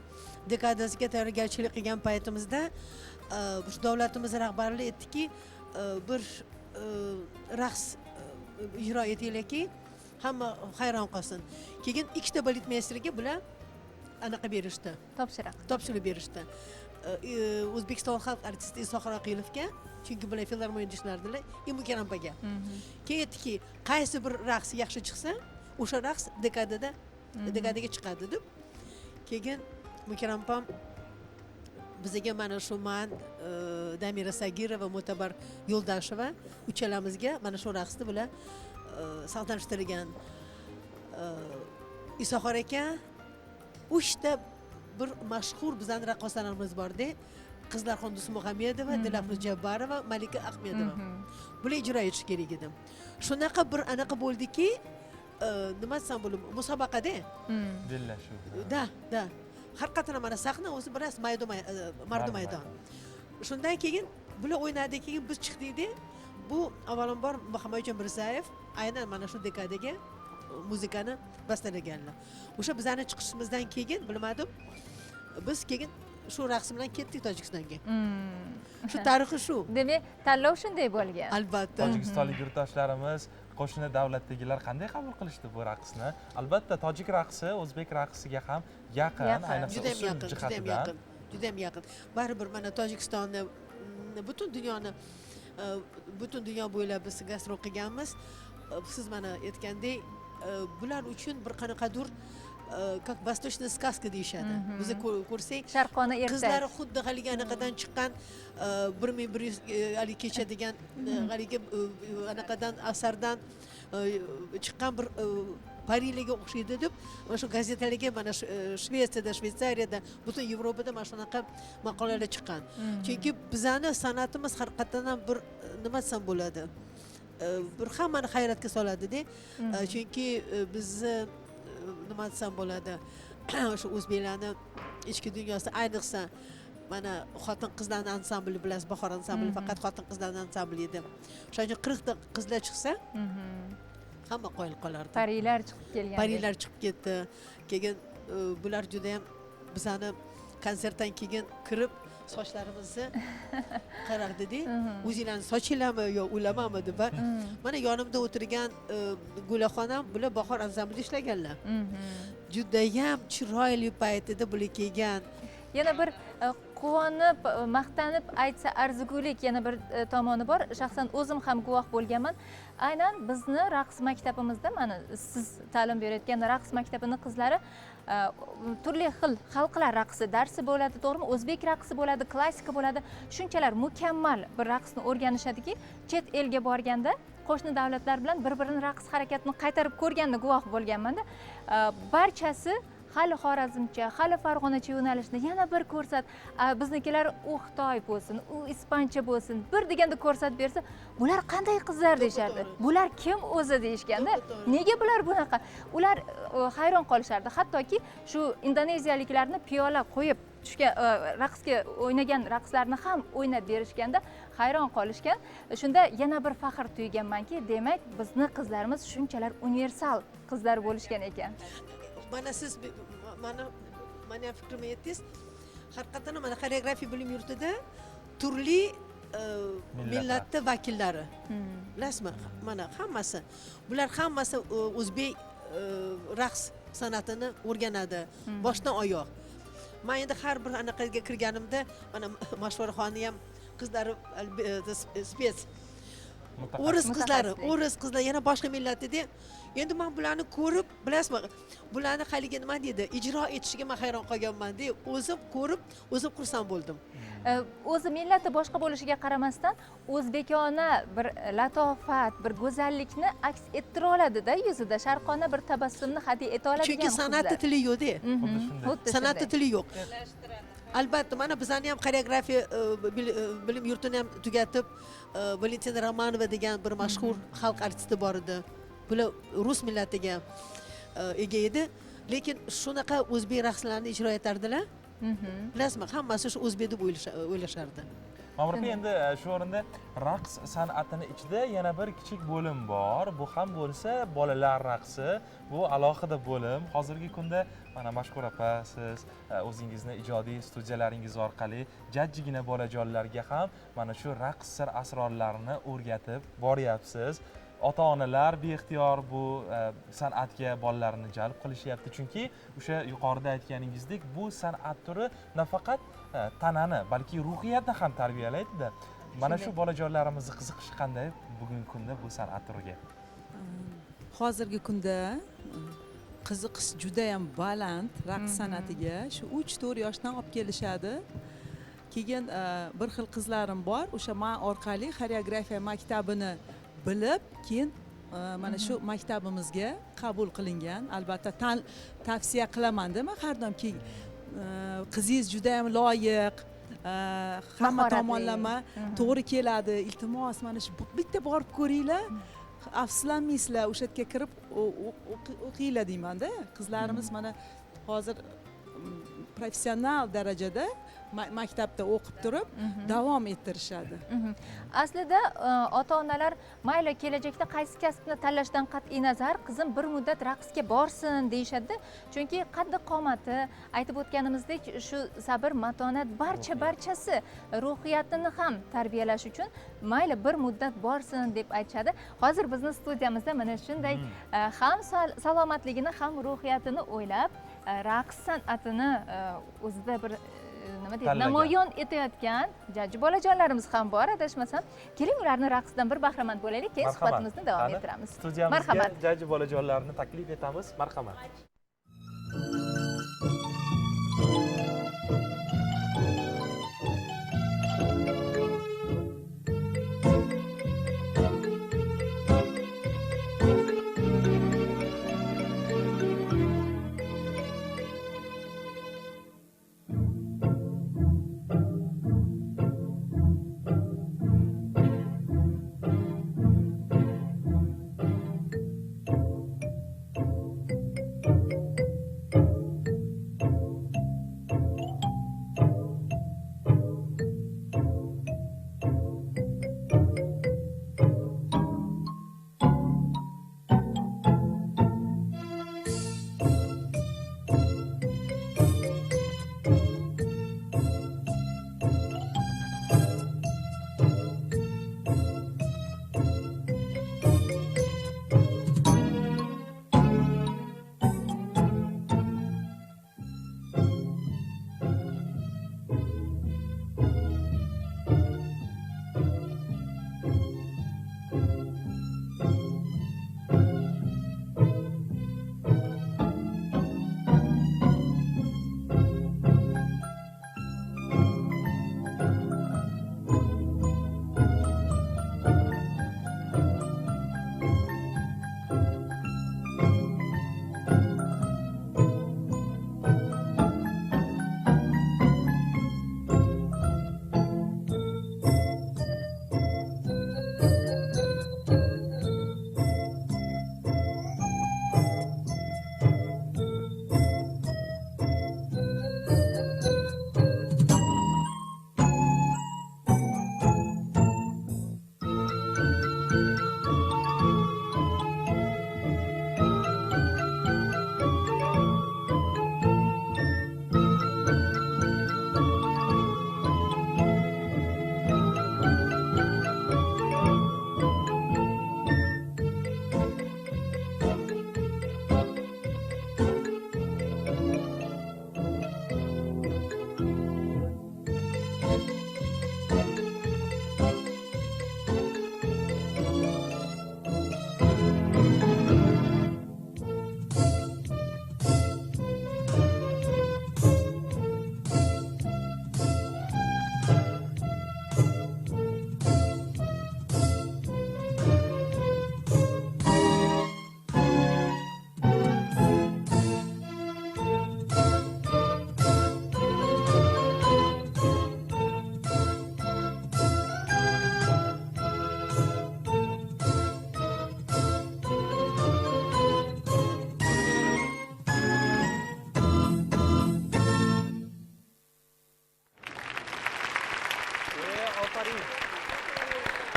dekadasiga tayyorgarchilik qilgan paytimizda shu davlatimiz rahbarlari aytdiki, bir raqs ijro etinglarki, hamma hayron qolsin. Keyin ikkita baletmeysterga bular anaqa berishdi. Topshiriq berishdi. O'zbekiston xalq artisti Isoqir Aqilovga, chunki bular filarmoniya ishlardilar, Mukarram opaga. Keyin aytdiki, qaysi bir raqs yaxshi chiqsa, o'sha raqs dekadaga chiqadi deb. Keyin Mukarram opam bizga mana shu man Damira Sagirova, Mo'tabar Yo'ldasheva uchalamizga mana shu raqsni bular sahnalashtirgan. Isoqir aka 3 ta bir mashhur bizning raqqosalarimiz bor-da. Qizlarxon Dusmuhamedova, Dilafruz Jabbarova, Malika Ahmedova. Bular ijro etish kerak edi. Shunaqa bir anaqa bo'ldiki, nima desam bo'ladi, musobaqada. Bellashuv. Da. Har qatana mana sahna o'zi biroz mardu maydon. Shundan keyin bular o'ynadi, keyin biz chiqdik-da. Bu avvalambor Muhammadjon Mirzayev aynan mana shu dekadaga muzikani bastalaganlar. O'sha bizani chiqishimizdan keyin bilmadim, biz keyin shu raqs bilan ketdik Tojikistonga. Shu tarixi shu. Demak, tanlov shunday bo'lgan. Albatta. Tojikistonlik yurtdoshlarimiz, qo'shni davlatdagilar qanday qabul qilishdi bu raqsni? Albatta tojik raqsi o'zbek raqsiga ham yaqin, ayniqsa juda ham yaqin, jihatidan. juda ham yaqin. Baribir mana Tojikistonni butun dunyo bo'ylab biz gastrol qilganmiz. Siz mana aytgandek, bular uchun bir qanaqadir как восточная сказка deyishadi. Biz ko'rsak, Sharqona ertak. qizlari xuddi haligi anaqadan chiqqan 1100 haligi kecha degan haligi anaqadan asardan chiqqan bir parilarga o'xshaydi deb mana shu gazetalarga mana Shvetsiyada, Shveysariyada, butun Yevropada mana shunaqa maqolalar chiqqan. Chunki bizani san'atimiz har qatdan bir nima desam bo'ladi, bir hammani hayratga soladi-da. Chunki bizni nima desam bo'ladi, shu o'zbeklarni ichki dunyosida ayniqsa mana xotin qizlarning ansambli bilasiz, Bahor ansambli faqat xotin qizlarning ansambli edi. O'shaning uchun 40 ta qizlar chiqsa, hamma qoyil qolardi. Parilar chiqib kelgan. Parilar chiqib ketdi. Keyin bular juda ham bizani konsertdan keyin kirib sochlarimizni qarardi-da. O'zinglarni sochinglarmi yo ulamami deb. Mana yonimda o'tirgan Gulaxonam bular Bahor ansamblida ishlaganlar. Juda ham chiroyli paytida bular kelgan. Yana bir quvonib, maqtanib aytsa arzigulik yana bir tomoni bor. Shaxsan o'zim ham guvoh bo'lganman. Aynan bizni raqs maktabimizda, mana siz ta'lim berayotgan raqs maktabining qizlari turli xil xalqlar raqsi darsi bo'ladi, to'g'rimi? O'zbek raqsi bo'ladi, klassika bo'ladi. Shunchalar mukammal bir raqsni o'rganishadiki, chet elga borganda qo'shni davlatlar bilan bir-birini raqs harakatini qaytarib ko'rganni guvoh bo'lganman-da. Barchasi hali xorazmcha, hali farg'onacha yo'nalishni yana bir ko'rsat. Biznikilar u xitoy bo'lsin, u ispancha bo'lsin, bir deganda ko'rsatib bersa, bular qanday qizlar deyishardi. Bular kim o'zi deyishganda, nega bular bunaqa? Ular hayron qolishardi. Hattoki shu indoneziyaliklarni piyola qo'yib tushgan raqsga o'ynagan raqslarni ham o'ynab berishganda hayron qolishgan. Shunda yana bir faxr tuyganmanki, demak bizni qizlarimiz shunchalar universal qizlar bo'lishgan ekan. Mana siz mana fikrimni aytdingiz. Haqiqatan mana xoreografiya bilim yurtida turli millatning vakillari. Bilasizmi? Mana hammasi. Bular hammasi o'zbek raqs san'atini o'rganadi, boshdan oyoq. Men endi har bir anaqaga kirganimda mana Mashvaraxonni ham qizlari spets o'ris qizlar yana boshqa millatida. Endi men bularni ko'rib, bilasizmi, bularni haligi nima deydi, ijro etishiga men hayron qolganman-da. O'zim ko'rib, o'zim xursand bo'ldim. O'zi millati boshqa bo'lishiga qaramasdan o'zbekona bir latofat, bir go'zallikni aks ettira oladi-da yuzida, sharqona bir tabassumni hadya eta oladigan. Chunki san'atni tili yo'q-da. Xuddi San'atni tili yo'q. Albatta, mana bizlarni ham xoreografiya bilim yurtini ham tugatib, Valentina Romanova degan bir mashhur xalq artisti bor edi. Bular rus millatiga ega edi, lekin shunaqa o'zbek raqslarini ijro etardilar. Bilasizmi, hammasi shu o'zbek deb o'ylashardi. Ma'mur aka, endi shu o'rinda raqs san'atini ichida yana bir kichik bo'lim bor. Bu ham bo'lsa bolalar raqsi. Bu alohida bo'lim. Hozirgi kunda mana Mashhur opa, siz o'zingizni ijodiy studiyalaringiz orqali jajjigina bolajonlarga ham mana shu raqs sir asrorlarini o'rgatib boryapsiz. Ota-onalar beixtiyor bu san'atga bolalarini jalb qilishyapti, chunki o'sha yuqorida aytganingizdek bu san'at turi nafaqat tanani, balki ruhiyatni ham tarbiyalaydi-da. Mana shu bolajonlarimizni qiziqishi qanday bugungi kunda bu san'at turiga? Hozirgi kunda qiziqish juda ham baland raqs san'atiga. Shu 3-4 yoshdan olib kelishadi. Keyin bir xil qizlarim bor, o'sha men orqali xoreografiya maktabini bilib, keyin mana shu maktabimizga qabul qilingan. Albatta tavsiya qilaman-da, men har doimki qizingiz juda ham loyiq, hamma tomonlama to'g'ri keladi. Iltimos, mana shu bitta borib ko'ringlar. Afsuslanmaysizlar, o'sha yerga kirib o'qinglar deyman-da. Qizlarimiz mana hozir professional darajada maktabda o'qib turib davom ettirishadi. Aslida ota-onalar mayli kelajakda qaysi kasbni tanlashdan qat'iy nazar qizim bir muddat raqsga borsin deyishadi. Chunki qaddi qomati, aytib o'tganimizdek, shu sabr, matonat barchasi ruhiyatini ham tarbiyalash uchun mayli bir muddat borsin deb aytishadi. Hozir bizni studiyamizda mana shunday ham salomatligini, ham ruhiyatini o'ylab, raqs san'atini o'zida bir nima deydi, namoyon etayotgan jajji bolajonlarimiz ham bor, adashmasam. Keling, ularni raqsdan bir bahramand bo'laylik, keyin suhbatimizni davom ettiramiz. Studiyamizga jajji bolajonlarni taklif etamiz. Marhamat.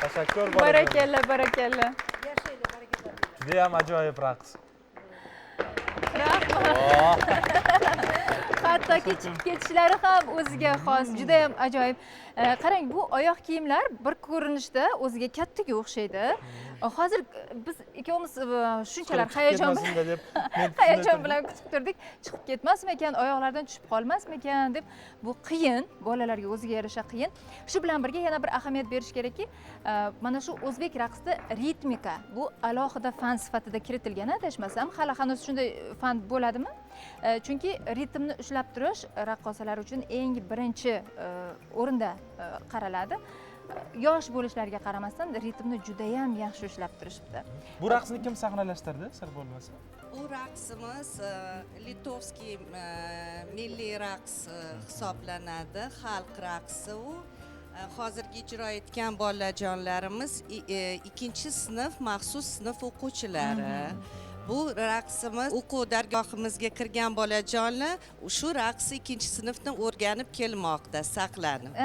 Tashakkur bolajon. Barakalla, barakalla. Juda ham ajoyib raqs. Rahmat. Hattoki chiqib ketishlari ham o'ziga xos, juda ham ajoyib. Qarang, bu oyoq kiyimlar bir ko'rinishda o'ziga kattaga o'xshaydi. Hozir biz ikkovimiz shunchalar hayajon bilan kutib turdik. Chiqib ketmasmikan, oyoqlardan tushib qolmasmikan deb. Bu qiyin, bolalarga o'ziga yarasha qiyin. Shu bilan birga yana bir ahamiyat berish kerakki, mana shu o'zbek raqsida ritmika bu alohida fan sifatida kiritilgan, adashmasam. Hali hanuz shunday fan bo'ladimi? Chunki ritmni ushlab turish raqqosalar uchun eng birinchi o'rinda qaraladi. Yosh bo'lishlariga qaramasdan ritmni juda ham yaxshi ushlab turishibdi. Bu raqsni kim sahnalashtirdi, sir bo'lmasa? Bu raqsimiz litovskiy milliy raqs hisoblanadi, xalq raqsi u. Hozirgi ijro etgan bolajonlarimiz ikkinchi sinf maxsus sinf o'quvchilari. Bu raqsimiz o'quv dargohimizga kirgan bolajonlar shu raqsni ikkinchi sinfdan o'rganib kelmoqda, saqlanib.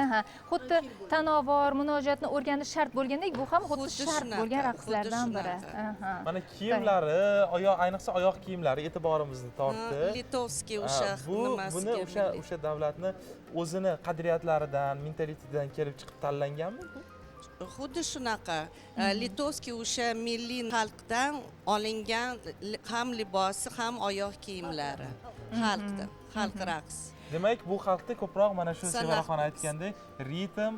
Xuddi tanovvur, munojatni o'rganish shart bo'lgandek, bu ham xuddi shart bo'lgan raqslardan biri. Mana kiyimlari, ayniqsa oyoq kiyimlari e'tiborimizni tortdi. Litovskiy o'sha nimasiga. Buni o'sha davlatni o'zini qadriyatlaridan, mentalitetidan kelib chiqib tanlanganmi? Xuddi shunaqa. Litovskiy o'sha milliy xalqdan olingan ham libosi, ham oyoq kiyimlari. Xalqdan, xalq raqs. Demak, bu xalqda ko'proq mana shu Sevaraxon aytgandek, ritm,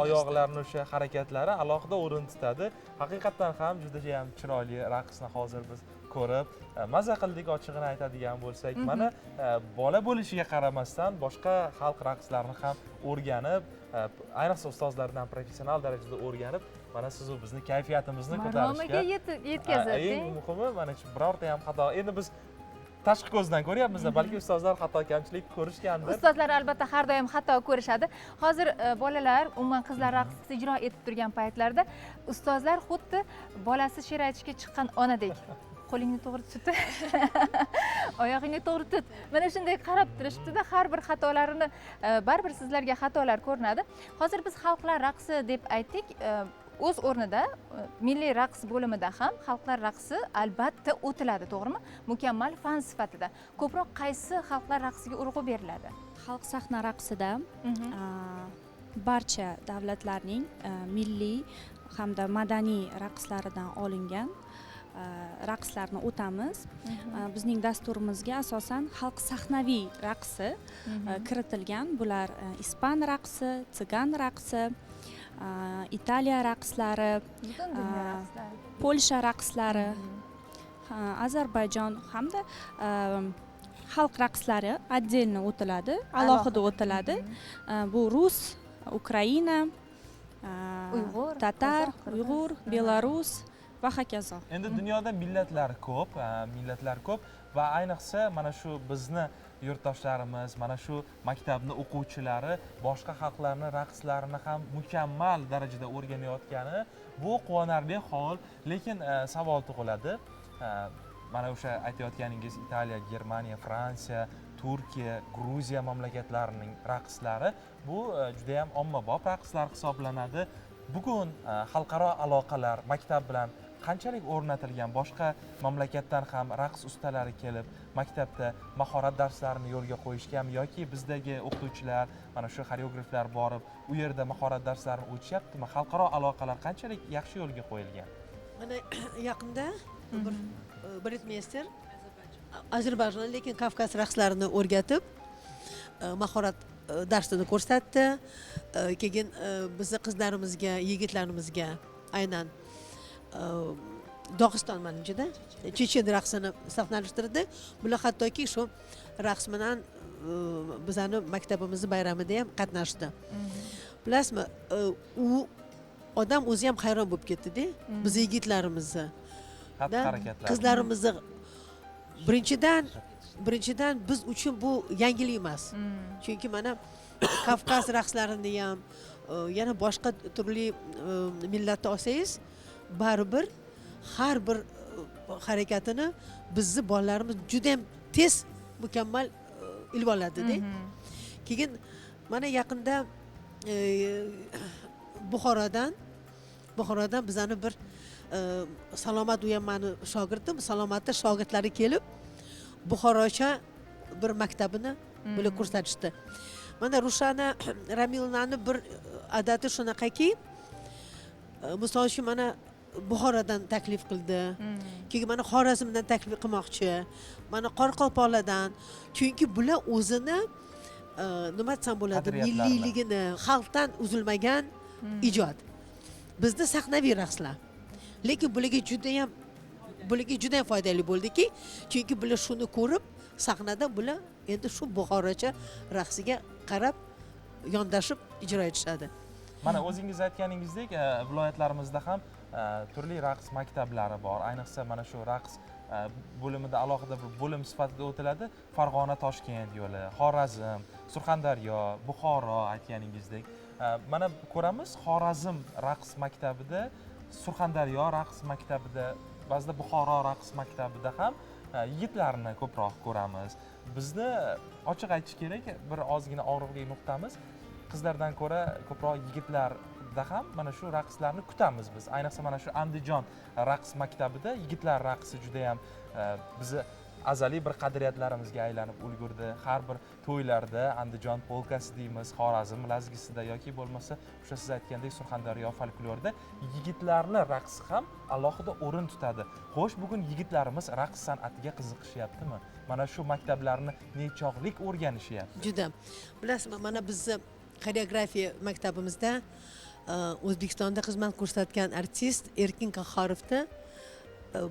oyoqlarning o'sha harakatlari alohida o'rin tutadi. Haqiqatan ham juda ham chiroyli raqsni hozir biz ko'rib, maza qildik ochig'ini aytadigan bo'lsak. Mana bola bo'lishiga qaramasdan boshqa xalq raqslarini ham o'rganib, ayniqsa ustozlardan professional darajada o'rganib, mana siz u bizni kayfiyatimizni ko'tarishga yetkazadi. Eng muhimi mana shu birorta ham xato. Endi biz tashqi ko'zdan ko'ryapmiz, balki ustozlar xato kamchilik ko'rishgandir. Ustozlar albatta har doim xato ko'rishadi. Hozir bolalar, umuman qizlar raqsni ijro etib turgan paytlarda ustozlar xuddi bolasi she'r aytishga chiqqan onadek. Qo'lingni to'g'ri tut. Oyog'ingni to'g'ri tut. Mana shunday qarab turishibdi-da, har bir xatolarini baribir sizlarga xatolar ko'rinadi. Hozir biz xalqlar raqsi deb aytdik. O'z o'rnida milliy raqs bo'limida ham xalqlar raqsi albatta o'tiladi, to'g'rimi? Mukammal fan sifatida. Ko'proq qaysi xalqlar raqsiga urg'u beriladi? Xalq sahna raqsida barcha davlatlarning milliy hamda madaniy raqslaridan olingan raqslarni o'tamiz. Bizning dasturimizga asosan xalq sahnaviy raqsi kiritilgan. Bular ispan raqsi, tsigan raqsi, Italiya raqslari, Polsha raqslari, Ozarbayjon hamda xalq raqslari отдельно o'tiladi, alohida o'tiladi. Bu rus, Ukraina, tatar, uyg'ur, belarus va hokazo. Endi dunyoda millatlar ko'p va ayniqsa mana shu bizni yurtdoshlarimiz, mana shu maktabni o'quvchilari boshqa xalqlarning raqslarini ham mukammal darajada o'rganayotgani bu quvonarli hol, lekin savol tug'iladi. Mana o'sha aytayotganingiz Italiya, Germaniya, Fransiya, Turkiya, Gruziya mamlakatlarining raqslari bu juda ham ommabop raqslar hisoblanadi. Bugun xalqaro aloqalar maktab bilan qanchalik o'rnatilgan, boshqa mamlakatdan ham raqs ustalari kelib maktabda mahorat darslarini yo'lga qo'yishgan yoki bizdagi o'qituvchilar, mana shu xoreograflar borib u yerda mahorat darslarini o'tishyaptimi? Xalqaro aloqalar qanchalik yaxshi yo'lga qo'yilgan? Mana yaqinda bir britmeyster Ozarbayjon, lekin Kavkaz raqslarini o'rgatib mahorat darsini ko'rsatdi. Keyin bizning qizlarimizga, yigitlarimizga aynan Dog'iston manimchada chechen raqsini sahnalashtirdi. Bular hattoki shu raqs bilan bizning maktabimizning bayramida ham qatnashdi. Bilasizmi, u odam o'zi ham hayron bo'lib ketdi-da, biz yigitlarimizni, qizlarimizni birinchidan biz uchun bu yangilik emas. Chunki mana Kavkaz raqslarini ham yana boshqa turli millatda olsangiz, baribir har bir harakatini bizni bolalarimiz juda ham tez mukammal ilib oladi-da. Keyin mana yaqinda Buxorodan bizani bir salomat u ham mani shogirdim, salomatda shogirdlari kelib buxorocha bir maktabini bular ko'rsatishdi. Mana Rushana Ramilnani bir adati shunaqaki, misol uchun mana Buxorodan taklif qildi. Keyin mana Xorazmdan taklif qilmoqchi. Mana Qoraqalpoqlardan. Chunki bular o'zini nima desam bo'ladi, milliyligini, xalqdan uzilmagan ijod. Bizda sahnaviy raqslar. Lekin bularga juda ham foydali bo'ldiki, chunki bular shuni ko'rib, sahnada bular endi shu buxorocha raqsiga qarab yondashib ijro etishadi. Mana o'zingiz aytganingizdek, viloyatlarimizda ham turli raqs maktablari bor. Ayniqsa mana shu raqs bo'limida alohida bir bo'lim sifatida o'tiladi. Farg'ona Toshkent yo'li, Xorazm, Surxondaryo, Buxoro aytganingizdek. Mana ko'ramiz, Xorazm raqs maktabida, Surxondaryo raqs maktabida, ba'zida Buxoro raqs maktabida ham yigitlarni ko'proq ko'ramiz. Bizni ochiq aytish kerak, bir ozgina og'riqli nuqtamiz. Qizlardan ko'ra ko'proq yigitlarda ham mana shu raqslarni kutamiz biz. Ayniqsa mana shu Andijon raqs maktabida yigitlar raqsi juda ham bizni azaliy bir qadriyatlarimizga aylanib ulgurdi. Har bir to'ylarda Andijon polkasi deymiz, Xorazm lazgisida yoki bo'lmasa o'sha siz aytgandek Surxondaryo folklorida yigitlarni raqsi ham alohida o'rin tutadi. Xo'sh, bugun yigitlarimiz raqs san'atiga qiziqishyaptimi? Mana shu maktablarni nechog'lik o'rganishyapti? Juda. Bilasizmi, mana bizni xoreografiya maktabimizda O'zbekistonda xizmat ko'rsatgan artist Erkin Qahhorovni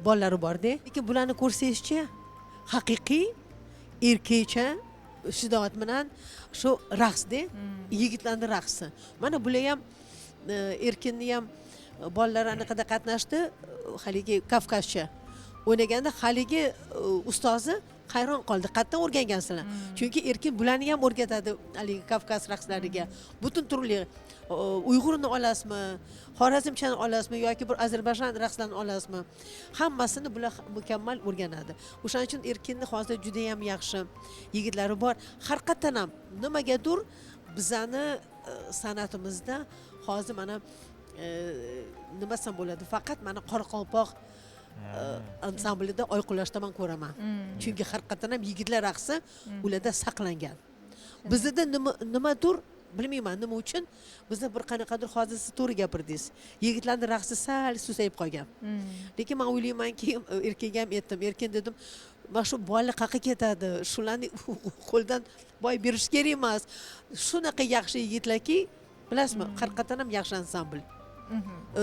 bolalari bor-da. Lekin bularni ko'rsangizchi, haqiqiy erkakcha shidoat bilan shu raqsda, yigitlarning raqsi. Mana bular ham Erkinni ham bolalari anaqada qatnashdi, haligi Kavkazcha o'ynaganda haligi ustozi hayron qoldi. Qayerdan o'rgangansizlar? Chunki Erkin bularni ham o'rgatadi, haligi Kavkaz raqslariga. Butun turli Uyg'urni olasizmi, Xorazmchani olasizmi yoki bir Ozarbayjon raqslarini olasizmi? Hammasini bular mukammal o'rganadi. O'shaning uchun Erkinni hozir juda ham yaxshi yigitlari bor. Har qatdan ham nimagadir bizani san'atimizda hozir mana nima desam bo'ladi, faqat mana Qoraqalpoq ansamblida oyqulashda men ko'raman. Chunki har qatdan ham yigitlar raqsi ularda saqlangan. Bizda nimadir bilmayman nima uchun bizda bir qanaqadir hozir siz to'g'ri gapirdingiz. Yigitlarning raqsi sal susayib qolgan. Lekin men o'ylaymanki, erkakga ham aytdim, Erkin dedim, mana shu bolalar qayerga ketadi? Shularni qo'ldan boy berish kerak emas. Shunaqa yaxshi yigitlarki, bilasizmi, har qatdan ham yaxshi ansambl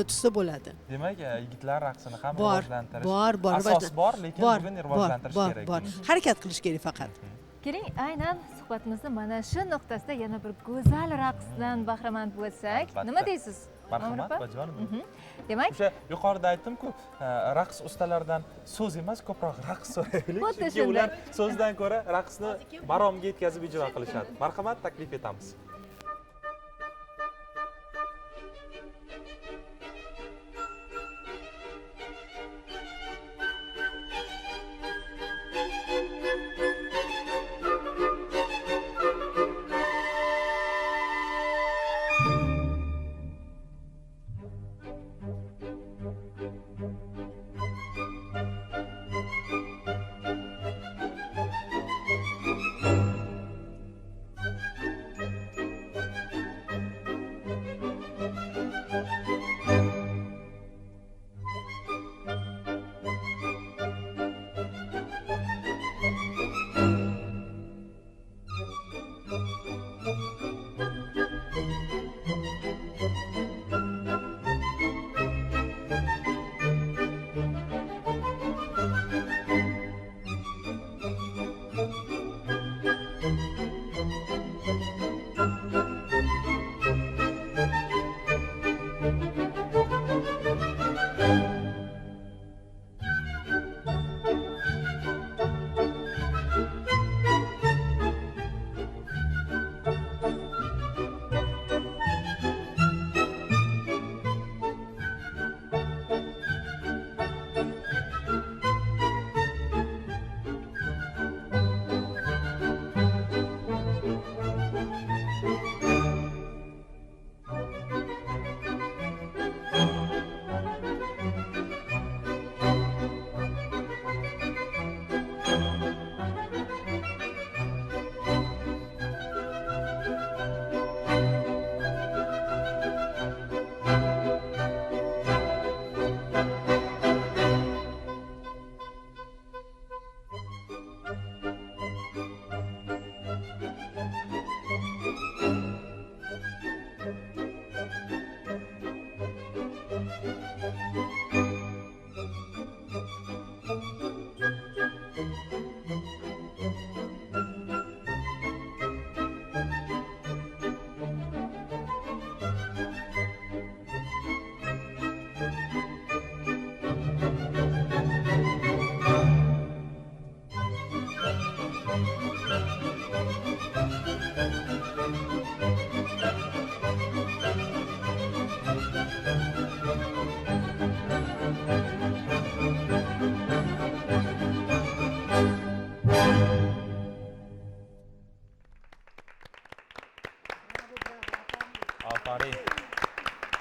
o'tsa bo'ladi. Demak, yigitlar raqsini ham bor, rivojlantirish bor, asos bor, lekin bugun rivojlantirish kerak. Bor. Harakat qilish kerak faqat. Keling, aynan suhbatimizni mana shu nuqtasida yana bir go'zal raqsdan bahramand bo'lsak, nima deysiz? Marhamat, bajonim. Demak, o'sha yuqorida aytdim-ku, raqs ustalaridan so'z emas, ko'proq raqs so'raylik. Xuddi Chunki ular so'zdan ko'ra raqsni maromga yetkazib ijro qilishadi. Marhamat, taklif etamiz. Aferin.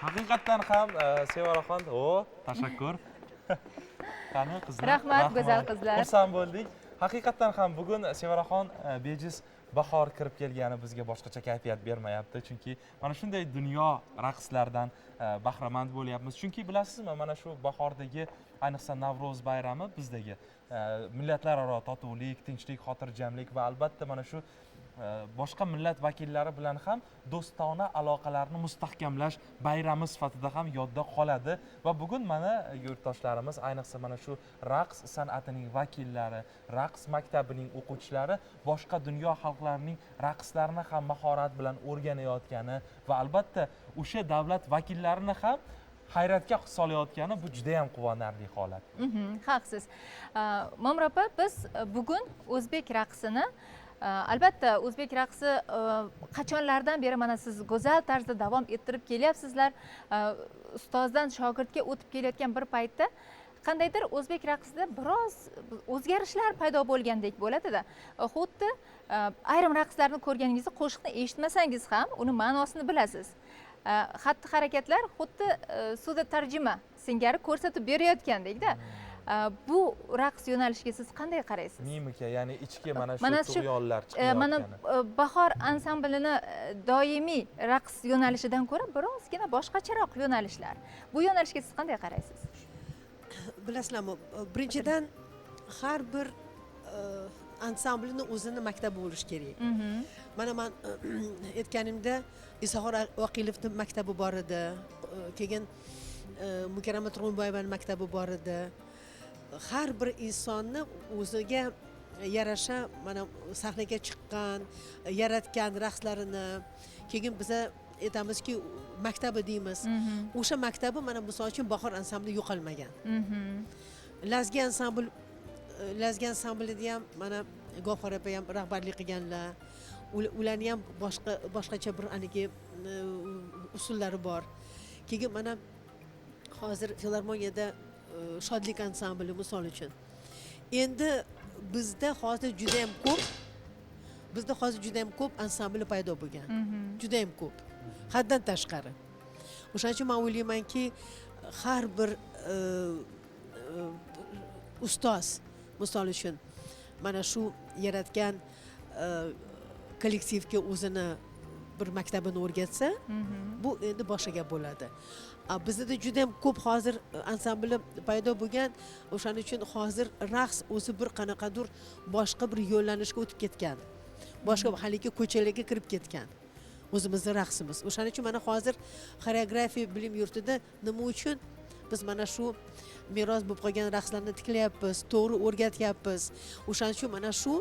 Haqiqatdan ham Sevaraxon, tashakkur. Qani qizlar? Rahmat, go'zal qizlar. Xursand bo'ldik. Haqiqatdan ham bugun Sevaraxon bejiz bahor kirib kelgani bizga boshqacha kayfiyat bermayapti. Chunki mana shunday dunyo raqslardan bahramand bo'lyapmiz. Chunki bilasizmi, mana shu bahordagi, ayniqsa Navro'z bayrami bizdagi millatlararo totuvlik, tinchlik, xotirjamlik va albatta mana shu boshqa millat vakillari bilan ham do'stona aloqalarni mustahkamlash bayrami sifatida ham yodda qoladi va bugun mana yurtdoshlarimiz, ayniqsa mana shu raqs san'atining vakillari, raqs maktabining o'quvchilari boshqa dunyo xalqlarining raqslarini ham mahorat bilan o'rganayotgani va albatta o'sha davlat vakillarini ham hayratga solayotgani bu juda ham quvonarli holat. Haqsiz. Momir opa, biz bugun o'zbek raqsini albatta o'zbek raqsi qachonlardan beri mana siz go'zal tarzda davom ettirib kelyapsizlar. Ustozdan shogirdga o'tib kelayotgan bir paytda qandaydir o'zbek raqsida biroz o'zgarishlar paydo bo'lgandek bo'ladida. Xuddi ayrim raqslarni ko'rganingizda qo'shiqni eshitmasangiz ham uni ma'nosini bilasiz. Xatti harakatlar xuddi suvda tarjima singari ko'rsatib berayotgandek-da. Bu raqs yo'nalishiga siz qanday qaraysiz? Mimika, ya'ni ichki mana shu Mana tug'yonlar mana chiqayotgani. bahor ansamblini doimiy raqs yo'nalishidan ko'ra birozgina boshqacharoq yo'nalishlar. Bu yo'nalishga siz qanday qaraysiz? Bilasizlarmi, birinchidan har bir ansamblning o'zini maktabi bo'lishi kerak. Mana men aytganimda Isohor Voqilovning maktabi bor edi, keyin Mukarrama Turg'unboyevaning maktabi bor edi. Har bir insonni o'ziga yarasha mana sahnaga chiqqan, yaratgan raqslarini, keyin biz aytamizki maktabi deymiz. O'sha maktabi mana misol uchun bahor ansambli yo'qolmagan. Lazgi ansamblida ham mana G'ofar opa ham rahbarlik qilganlar. Ularning ham boshqacha bir aniki usullari bor. Keyin mana hozir filarmoniyada shodlik ansambli misol uchun. Endi bizda hozir juda ham ko'p ansambl paydo bo'lgan. Juda ham ko'p. Haddan tashqari. O'shaning uchun men o'ylaymanki, har bir ustoz misol uchun mana shu yaratgan kollektivga o'zini bir maktabini o'rgatsa, bu endi boshqa gap bo'ladi. Bizda juda ham ko'p hozir ansambl paydo bo'lgan. O'shaning uchun hozir raqs o'zi bir qanaqadir boshqa bir yo'llanishga o'tib ketgan. Boshqa haligi ko'chalarga kirib ketgan. O'zimizning raqsimiz. O'shaning uchun mana hozir xoreografiya bilim yurtida nima uchun biz mana shu meros bo'lib qolgan raqslarni tiklayapmiz, to'g'ri o'rgatyapmiz. O'shaning uchun mana shu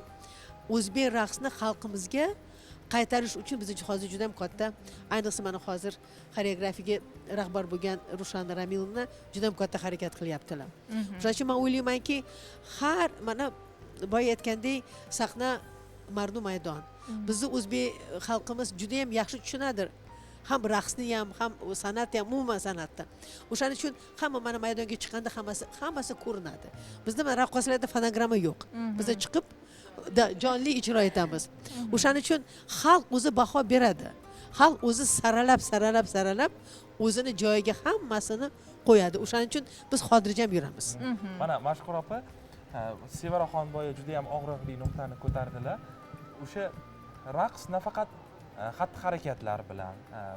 o'zbek raqsini xalqimizga qaytarish uchun biz hozir juda ham katta, ayniqsa mana hozir xoreografiyaga rahbar bo'lgan Rushan Ramilovna juda ham katta harakat qilyaptilar. Shuning uchun men o'ylaymanki, har mana boya aytgandek sahna mardu maydon. Bizni o'zbek xalqimiz juda ham yaxshi tushunadi. Ham raqsni ham san'atni ham, umuman san'atni. O'shaning uchun hamma mana maydonga chiqqanda hammasi ko'rinadi. Bizda mana raqqoslarda fonogramma yo'q. Bizda chiqib jonli ijro etamiz. O'shaning uchun xalq o'zi baho beradi. Xalq o'zi saralab o'zini joyiga hammasini qo'yadi. O'shaning uchun biz xotirjam yuramiz. Mana Mashhur opa, Sevaraxon boya juda ham og'riqli nuqtani ko'tardilar. O'sha raqs nafaqat xatti-harakatlar bilan,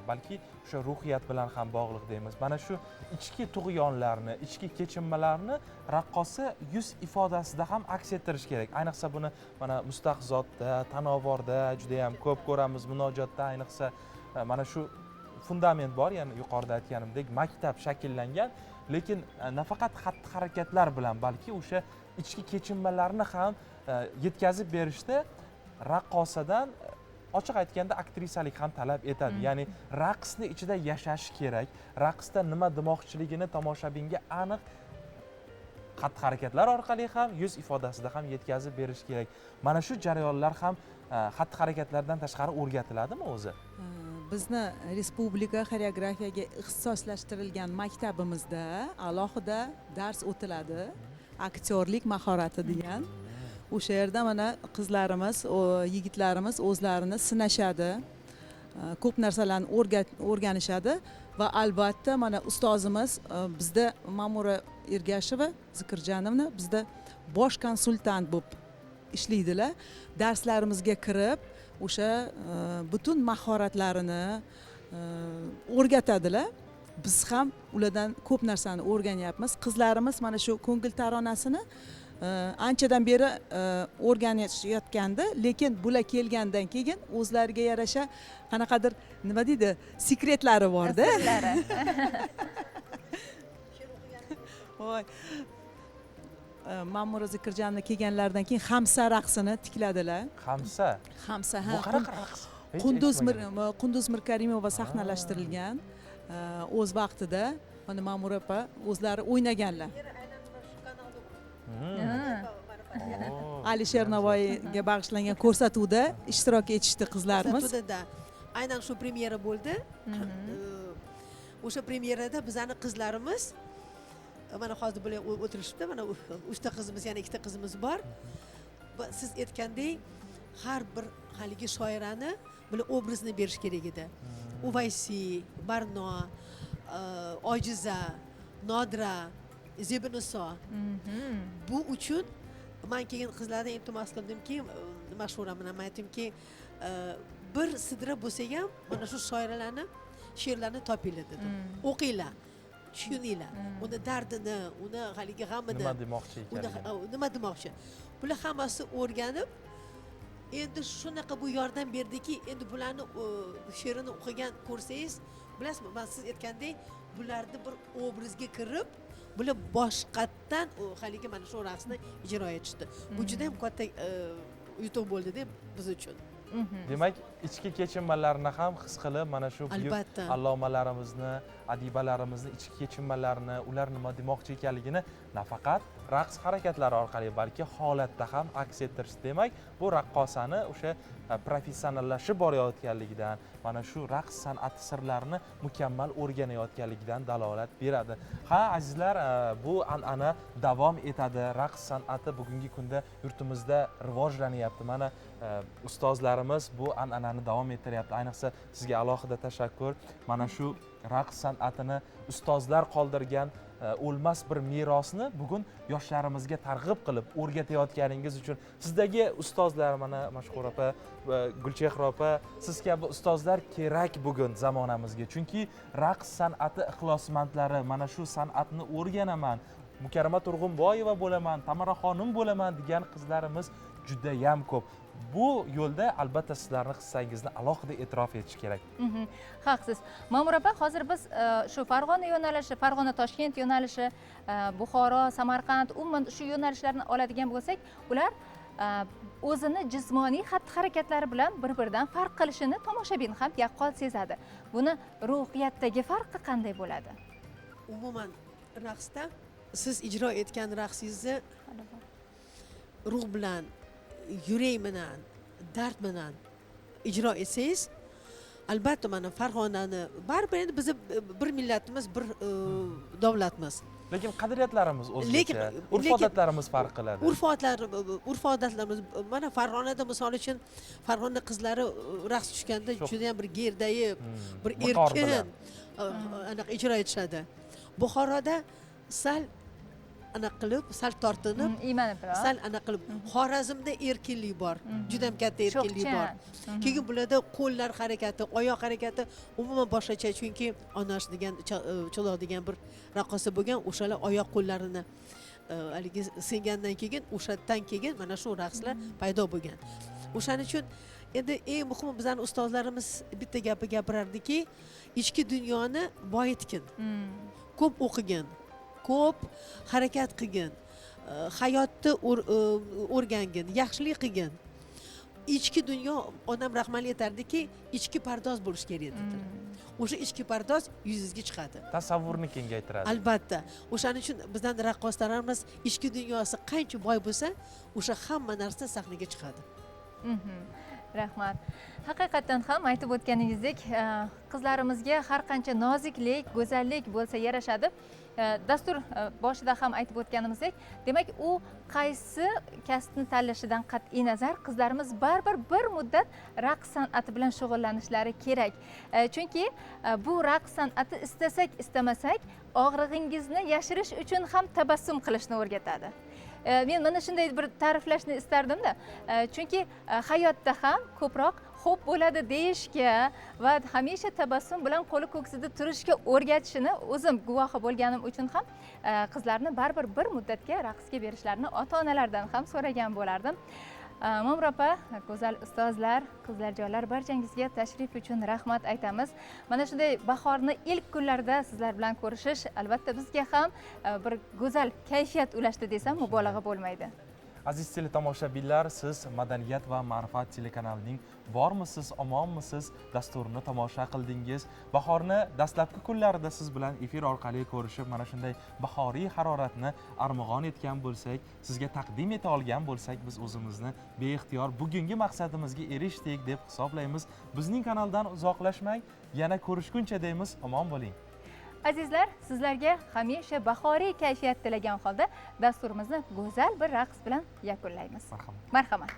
balki o'sha ruhiyat bilan ham bog'liq deymiz. Mana shu ichki tug'yonlarni, ichki kechinmalarni raqqosa yuz ifodasida ham aks ettirish kerak. Ayniqsa buni mana mustahzotda, tanovorda juda ham ko'p ko'ramiz, munojotda, ayniqsa mana shu fundament bor, ya'ni yuqorida aytganimdek maktab shakllangan, lekin nafaqat xatti harakatlar bilan, balki o'sha ichki kechinmalarni ham yetkazib berishda raqqosadan ochiq aytganda aktrisalik ham talab etadi. Ya'ni raqsni ichida yashash kerak. Raqsda nima demoqchiligini tomoshabinga aniq xatti harakatlar orqali ham, yuz ifodasida ham yetkazib berish kerak. Mana shu jarayonlar ham xatti harakatlardan tashqari o'rgatiladimi o'zi? Bizni respublika xoreografiyaga ixtisoslashtirilgan maktabimizda alohida dars o'tiladi. Aktyorlik mahorati degan. O'sha yerda mana qizlarimiz, yigitlarimiz o'zlarini sinashadi. Ko'p narsalarni o'rganishadi va albatta mana ustozimiz bizda Ma'mura Ergasheva Zikirjanovna bizda bosh konsultant bo'lib ishlaydilar. Darslarimizga kirib, o'sha butun mahoratlarini o'rgatadilar. Biz ham ulardan ko'p narsani o'rganyapmiz. Qizlarimiz mana shu ko'ngil taronasini anchadan beri o'rganishayotgandi, lekin bular kelgandan keyin o'zlariga yarasha qanaqadir nima deydi, sekretlari bor-da. Voy. Ma'mura Zikirjanova kelganlaridan keyin Xamsa raqsini tikladilar. Xamsa. Xamsa, Bu qanaqa raqs? Qunduz Mirkarimova sahnalashtirilgan. O'z vaqtida mana Ma'mura opa o'zlari o'ynaganlar. Alisher Navoiyga bag'ishlangan ko'rsatuvda ishtirok etishdi qizlarimiz. Ko'rsatuvda aynan shu premyera bo'ldi. O'sha premyerada bizning qizlarimiz mana hozir bular o'tirishibdi. Mana 3 ta qizimiz, ya'ni 2 ta qizimiz bor. Siz aytgandek, har bir haligi shoirani bular obrazini berish kerak edi. Uvaysi, Barno, Ojiza, Nodira, Zebiniso. Bu uchun men keyin qizlardan iltimos qildimki, mashhuramni ham aytdimki, bir sidra bo'lsa ham mana shu shoiralarni, she'rlarni topinglar dedim. O'qinglar, tushuninglar. Uni dardini, uni haligi g'amini, nima demoqchi ekanini. Nima demoqchi. Bular hammasi o'rganib, endi shunaqa bu yordam berdiki, endi bularni she'rini o'qigan ko'rsangiz, bilasizmi, men siz aytgandek, bularni bir obrazga kirib, bular boshqatdan haligi mana shu raqsni ijro etishdi. Bu juda ham katta yutuq bo'ldi-da biz uchun. Demak, ichki kechinmalarni ham his qilib, mana shu buyuk allomalarimizni, adibalarimizni ichki kechinmalarini, ular nima demoqchi ekanligini nafaqat raqs harakatlari orqali, balki holatda ham aks ettirish. Demak, bu raqqosani o'sha professionallashib borayotganligidan, mana shu raqs san'ati sirlarini mukammal o'rganayotganligidan dalolat beradi. Ha, azizlar, bu an'ana davom etadi. Raqs san'ati bugungi kunda yurtimizda rivojlanyapti. Mana ustozlarimiz bu an'anani davom ettiryapti. Ayniqsa sizga alohida tashakkur. Mana shu raqs san'atini ustozlar qoldirgan o'lmas bir merosni bugun yoshlarimizga targ'ib qilib o'rgatayotganingiz uchun sizdagi ustozlar, mana Mashhur opa, Gulchehra opa, siz kabi ustozlar kerak bugun zamonamizga. Chunki raqs san'ati ixlosmandlari, mana shu san'atni o'rganaman, Mukarrama Turg'unboyeva bo'laman, Tamaraxonim bo'laman degan qizlarimiz juda ham ko'p. Bu yo'lda albatta sizlarning hissangizni alohida e'tirof etish kerak. Haqsiz. Ma'mur opa, hozir biz shu Farg'ona yo'nalishi, Farg'ona-Toshkent yo'nalishi, Buxoro, Samarqand, umuman shu yo'nalishlarni oladigan bo'lsak, ular o'zini jismoniy xatti-harakatlari bilan bir-biridan farq qilishini tomoshabin ham yaqqol sezadi. Buni ruhiyatdagi farqi qanday bo'ladi? Umuman raqsda siz ijro etgan raqsingizni ruh bilan, yurak bilan, dard bilan ijro etsangiz, albatta mana Farg'onani baribir endi biz bir millatimiz, bir davlatimiz. Lekin qadriyatlarimiz o'zgacha, urf-odatlarimiz farq qiladi. Urf-odatlarimiz mana Farg'onada misol uchun Farg'ona qizlari raqs tushganda juda ham bir gerdayib, bir erkin anaqa ijro etishadi. Buxoroda sal anaqa qilib, sal tortinib, sal anaqa qilib, Xorazmda erkinlik bor, juda ham katta erkinlik bor. Keyin bularda qo'llar harakati, oyoq harakati umuman boshqacha, chunki Onash degan, Cho'loq degan bir raqqosa bo'lgan, o'shalar oyoq qo'llarini haligi singandan keyin, o'shadan keyin mana shu raqslar paydo bo'lgan. O'shaning uchun endi eng muhimi bizani ustozlarimiz bitta gapi gapirardiki, ichki dunyoni boyitgin, ko'p o'qigin, ko'p harakat qilgin, hayotni o'rgangin, yaxshilik qilgin. Ichki dunyo, onam rahmali aytardiki, ichki pardoz bo'lish kerak dedilar. O'sha ichki pardoz yuzingizga chiqadi. Tasavvurni kengaytiradi. Albatta. O'shaning uchun bizdan raqqoslarimiz ichki dunyosi qancha boy bo'lsa, o'sha hamma narsa sahnaga chiqadi. Rahmat. Haqiqatan ham aytib o'tganingizdek, qizlarimizga har qancha noziklik, go'zallik bo'lsa yarashadi. Dastur boshida ham aytib o'tganimizdek, demak u qaysi kasbni tanlashidan qat'iy nazar qizlarimiz baribir bir muddat raqs san'ati bilan shug'ullanishlari kerak. Chunki bu raqs san'ati istasak istamasak og'rig'ingizni yashirish uchun ham tabassum qilishni o'rgatadi. Men mana shunday bir ta'riflashni istardim-da. Chunki hayotda ham ko'proq xo'p bo'ladi deyishga va hamisha tabassum bilan qo'li ko'ksida turishga o'rgatishini o'zim guvohi bo'lganim uchun ham qizlarni baribir bir muddatga raqsga berishlarini ota-onalardan ham so'ragan bo'lardim. Ma'mur opa, go'zal ustozlar, qizlarjonlar, barchangizga tashrif uchun rahmat aytamiz. Mana shunday bahorni ilk kunlarida sizlar bilan ko'rishish albatta bizga ham bir go'zal kayfiyat ulashdi desam mubolag'a bo'lmaydi. Aziz teletomoshabinlar, siz Madaniyat va ma'rifat telekanalining bormisiz, omonmisiz dasturini tomosha qildingiz. Bahorni dastlabki kunlarida siz bilan efir orqali ko'rishib, mana shunday bahoriy haroratni armag'on etgan bo'lsak, sizga taqdim eta olgan bo'lsak, biz o'zimizni beixtiyor bugungi maqsadimizga erishdik deb hisoblaymiz. Bizning kanaldan uzoqlashmang, yana ko'rishguncha deymiz, omon bo'ling. Azizlar, sizlarga hamisha bahoriy kayfiyat tilagan holda dasturimizni go'zal bir raqs bilan yakunlaymiz. Marhamat. Marhamat.